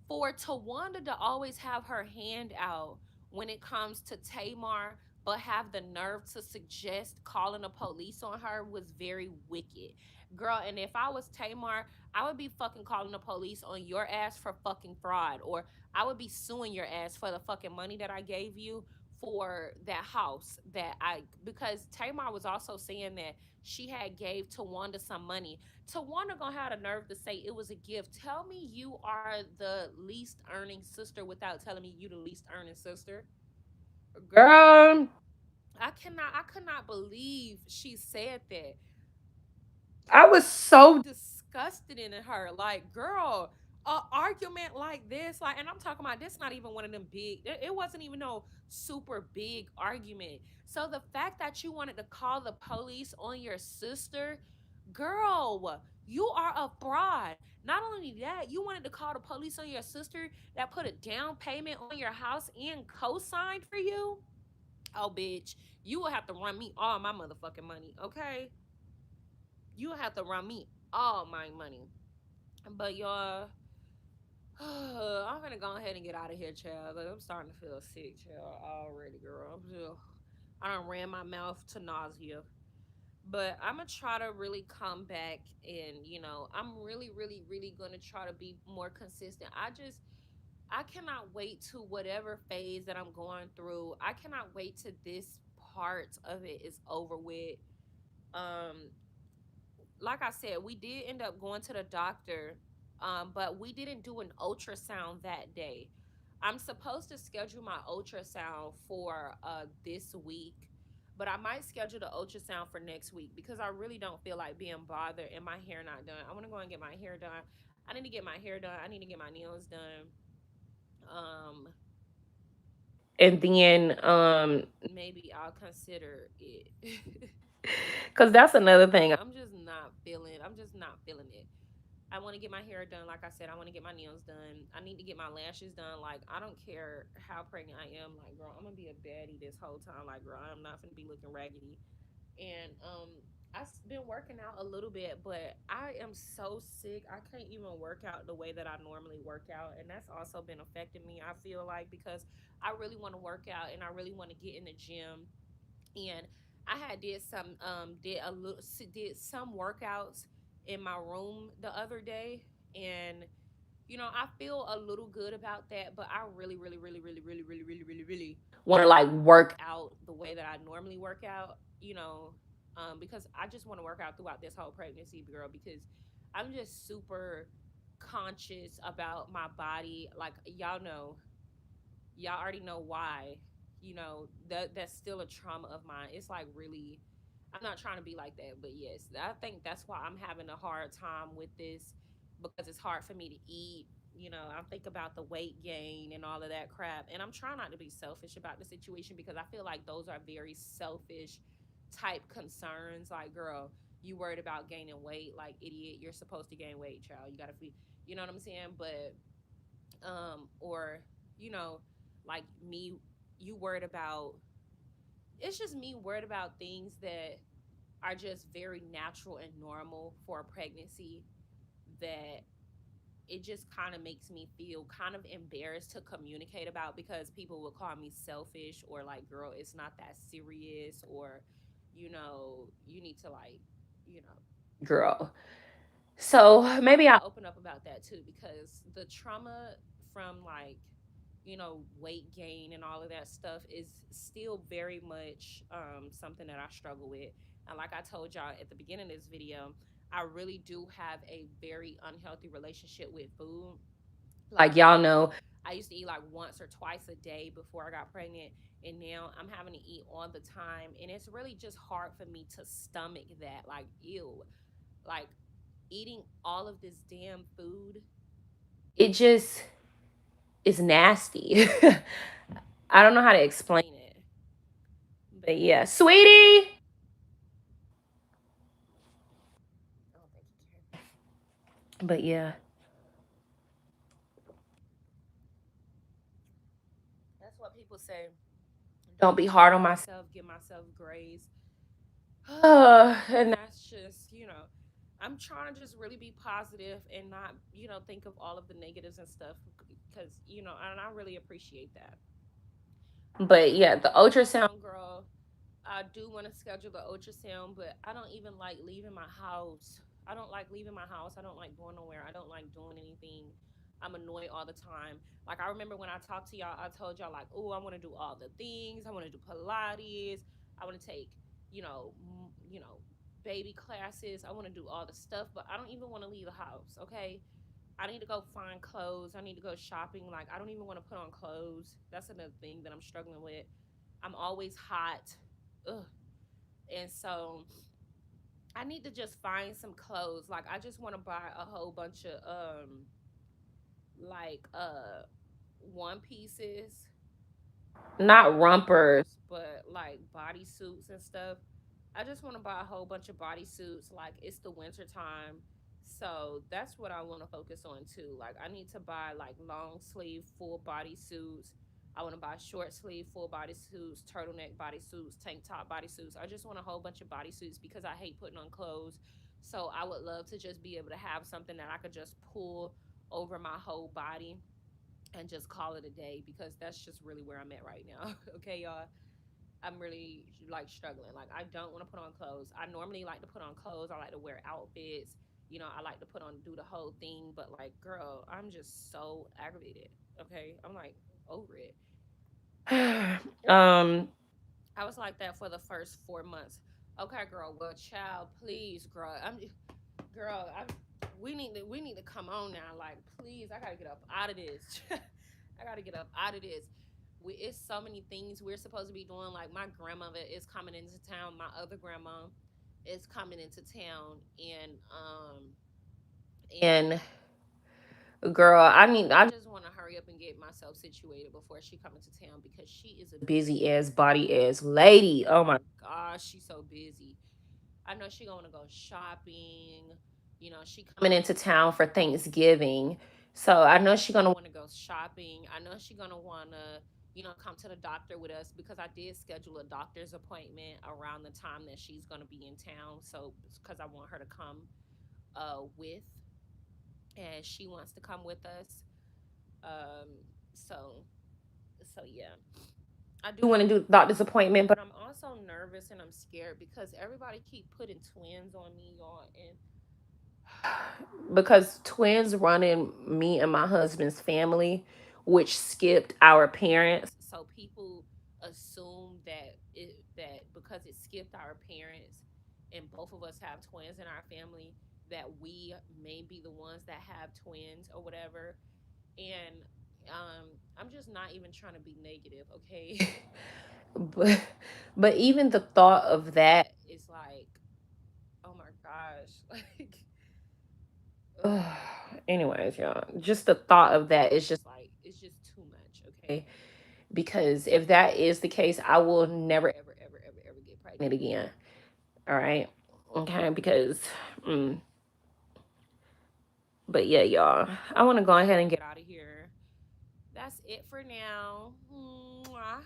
Speaker 4: for Tawanda to always have her hand out when it comes to Tamar, but have the nerve to suggest calling the police on her, was very wicked. Girl, and if I was Tamar, I would be fucking calling the police on your ass for fucking fraud. Or I would be suing your ass for the fucking money that I gave you for that house that because Tamar was also saying that she had gave Tawanda some money. Tawanda gonna have the nerve to say it was a gift. Tell me you are the least earning sister without telling me you the least earning sister. Girl, I could not believe she said that. I was so disgusted in her. Like, girl, a argument like this, like, and I'm talking about this, not even one of them big. It wasn't even no super big argument. So the fact that you wanted to call the police on your sister, girl, you are a fraud. Not only that, you wanted to call the police on your sister that put a down payment on your house and co-signed for you. Oh, bitch, you will have to run me all my motherfucking money, okay? You have to run me all my money. But y'all, I'm gonna go ahead and get out of here, child. Like, I'm starting to feel sick, child, already, girl. I done ran my mouth to nausea. But I'm gonna try to really come back, and I'm really, really, really gonna try to be more consistent. I cannot wait to whatever phase that I'm going through. I cannot wait to this part of it is over with. Um, like I said, we did end up going to the doctor, but we didn't do an ultrasound that day. I'm supposed to schedule my ultrasound for this week, but I might schedule the ultrasound for next week because I really don't feel like being bothered and my hair not done. I want to go and get my hair done. I need to get my hair done. I need to get my nails done. And then maybe I'll consider it. Cause that's another thing. I'm just not feeling it. I want to get my hair done. Like I said, I want to get my nails done. I need to get my lashes done. Like, I don't care how pregnant I am. Like, girl, I'm gonna be a baddie this whole time. Like, girl, I'm not gonna be looking raggedy. And I've been working out a little bit, but I am so sick. I can't even work out the way that I normally work out, and that's also been affecting me. I feel like because I really want to work out and I really want to get in the gym. And I had did some workouts in my room the other day, and I feel a little good about that, but I really, really, really, really, really, really, really, really, really want to like work out the way that I normally work out, because I just want to work out throughout this whole pregnancy, girl, because I'm just super conscious about my body. Like, y'all know, y'all already know why. That's still a trauma of mine. It's like really, I'm not trying to be like that, but yes, I think that's why I'm having a hard time with this, because it's hard for me to eat. I think about the weight gain and all of that crap, and I'm trying not to be selfish about the situation, because I feel like those are very selfish type concerns. Like, girl, you worried about gaining weight? Like, idiot, you're supposed to gain weight, child. You gotta feed. You know what I'm saying? But or you know, like me, you worried about. It's just me worried about things that are just very natural and normal for a pregnancy, that it just kind of makes me feel kind of embarrassed to communicate about, because people will call me selfish, or like, girl, it's not that serious, or you need to, like, girl. So maybe I'll open up about that too, because the trauma from, like, weight gain and all of that stuff is still very much something that I struggle with. And like I told y'all at the beginning of this video, I really do have a very unhealthy relationship with food. Like, y'all know, I used to eat like once or twice a day before I got pregnant, and now I'm having to eat all the time, and it's really just hard for me to stomach that. Like, ew, like eating all of this damn food, it just is nasty. I don't know how to explain it. But yeah, sweetie. I don't think he can. But yeah, that's what people say. Don't be hard on myself, give myself grace. And that's just, I'm trying to just really be positive and not, think of all of the negatives and stuff, because, and I really appreciate that. But yeah, the ultrasound, girl, I do want to schedule the ultrasound, but I don't even like leaving my house. I don't like leaving my house. I don't like going nowhere. I don't like doing anything. I'm annoyed all the time. Like, I remember when I talked to y'all, I told y'all, like, oh, I want to do all the things. I want to do Pilates. I want to take, baby classes. I want to do all the stuff, but I don't even want to leave the house. Okay, I need to go find clothes. I need to go shopping. Like, I don't even want to put on clothes. That's another thing that I'm struggling with. I'm always hot. Ugh. And so I need to just find some clothes. Like, I just want to buy a whole bunch of like one pieces, not rompers, but like bodysuits and stuff. I just want to buy a whole bunch of bodysuits. Like, it's the winter time. So that's what I want to focus on too. Like, I need to buy like long sleeve full bodysuits. I want to buy short sleeve full bodysuits, turtleneck bodysuits, tank top bodysuits. I just want a whole bunch of bodysuits because I hate putting on clothes. So I would love to just be able to have something that I could just pull over my whole body and just call it a day, because that's just really where I'm at right now. Okay, y'all. I'm really like struggling. Like, I don't want to put on clothes. I normally like to put on clothes. I like to wear outfits. I like to put on do the whole thing. But like, girl, I'm just so aggravated. Okay, I'm like over it. um, I was like that for the first 4 months. Okay, girl. Well, child, please, girl. Girl. We need to come on now. Like, please, I gotta get up out of this. I gotta get up out of this. It's so many things we're supposed to be doing. Like, my grandmother is coming into town. My other grandma is coming into town, and girl, I just want to hurry up and get myself situated before she come into town, because she is a busy ass body ass lady. Oh my gosh, she's so busy. I know she gonna go shopping. She coming into town for Thanksgiving, so I know she gonna want to go shopping. I know she gonna wanna, come to the doctor with us, because I did schedule a doctor's appointment around the time that she's gonna be in town. So, because I want her to come, with, and she wants to come with us. Um, so, yeah. I do want to do the doctor's appointment, but I'm also nervous and I'm scared because everybody keep putting twins on me, y'all, and because twins run in me and my husband's family, which skipped our parents. So people assume that because it skipped our parents and both of us have twins in our family, that we may be the ones that have twins or whatever. And I'm just not even trying to be negative, okay? but but even the thought of that is like, oh my gosh, like ugh. Anyways, y'all, just the thought of that is just like, it's just too much, okay? Because if that is the case, I will never ever ever ever ever get pregnant again. All right. Okay, because mm, but yeah, y'all, I want to go ahead and get out of here. That's it for now. Mwah.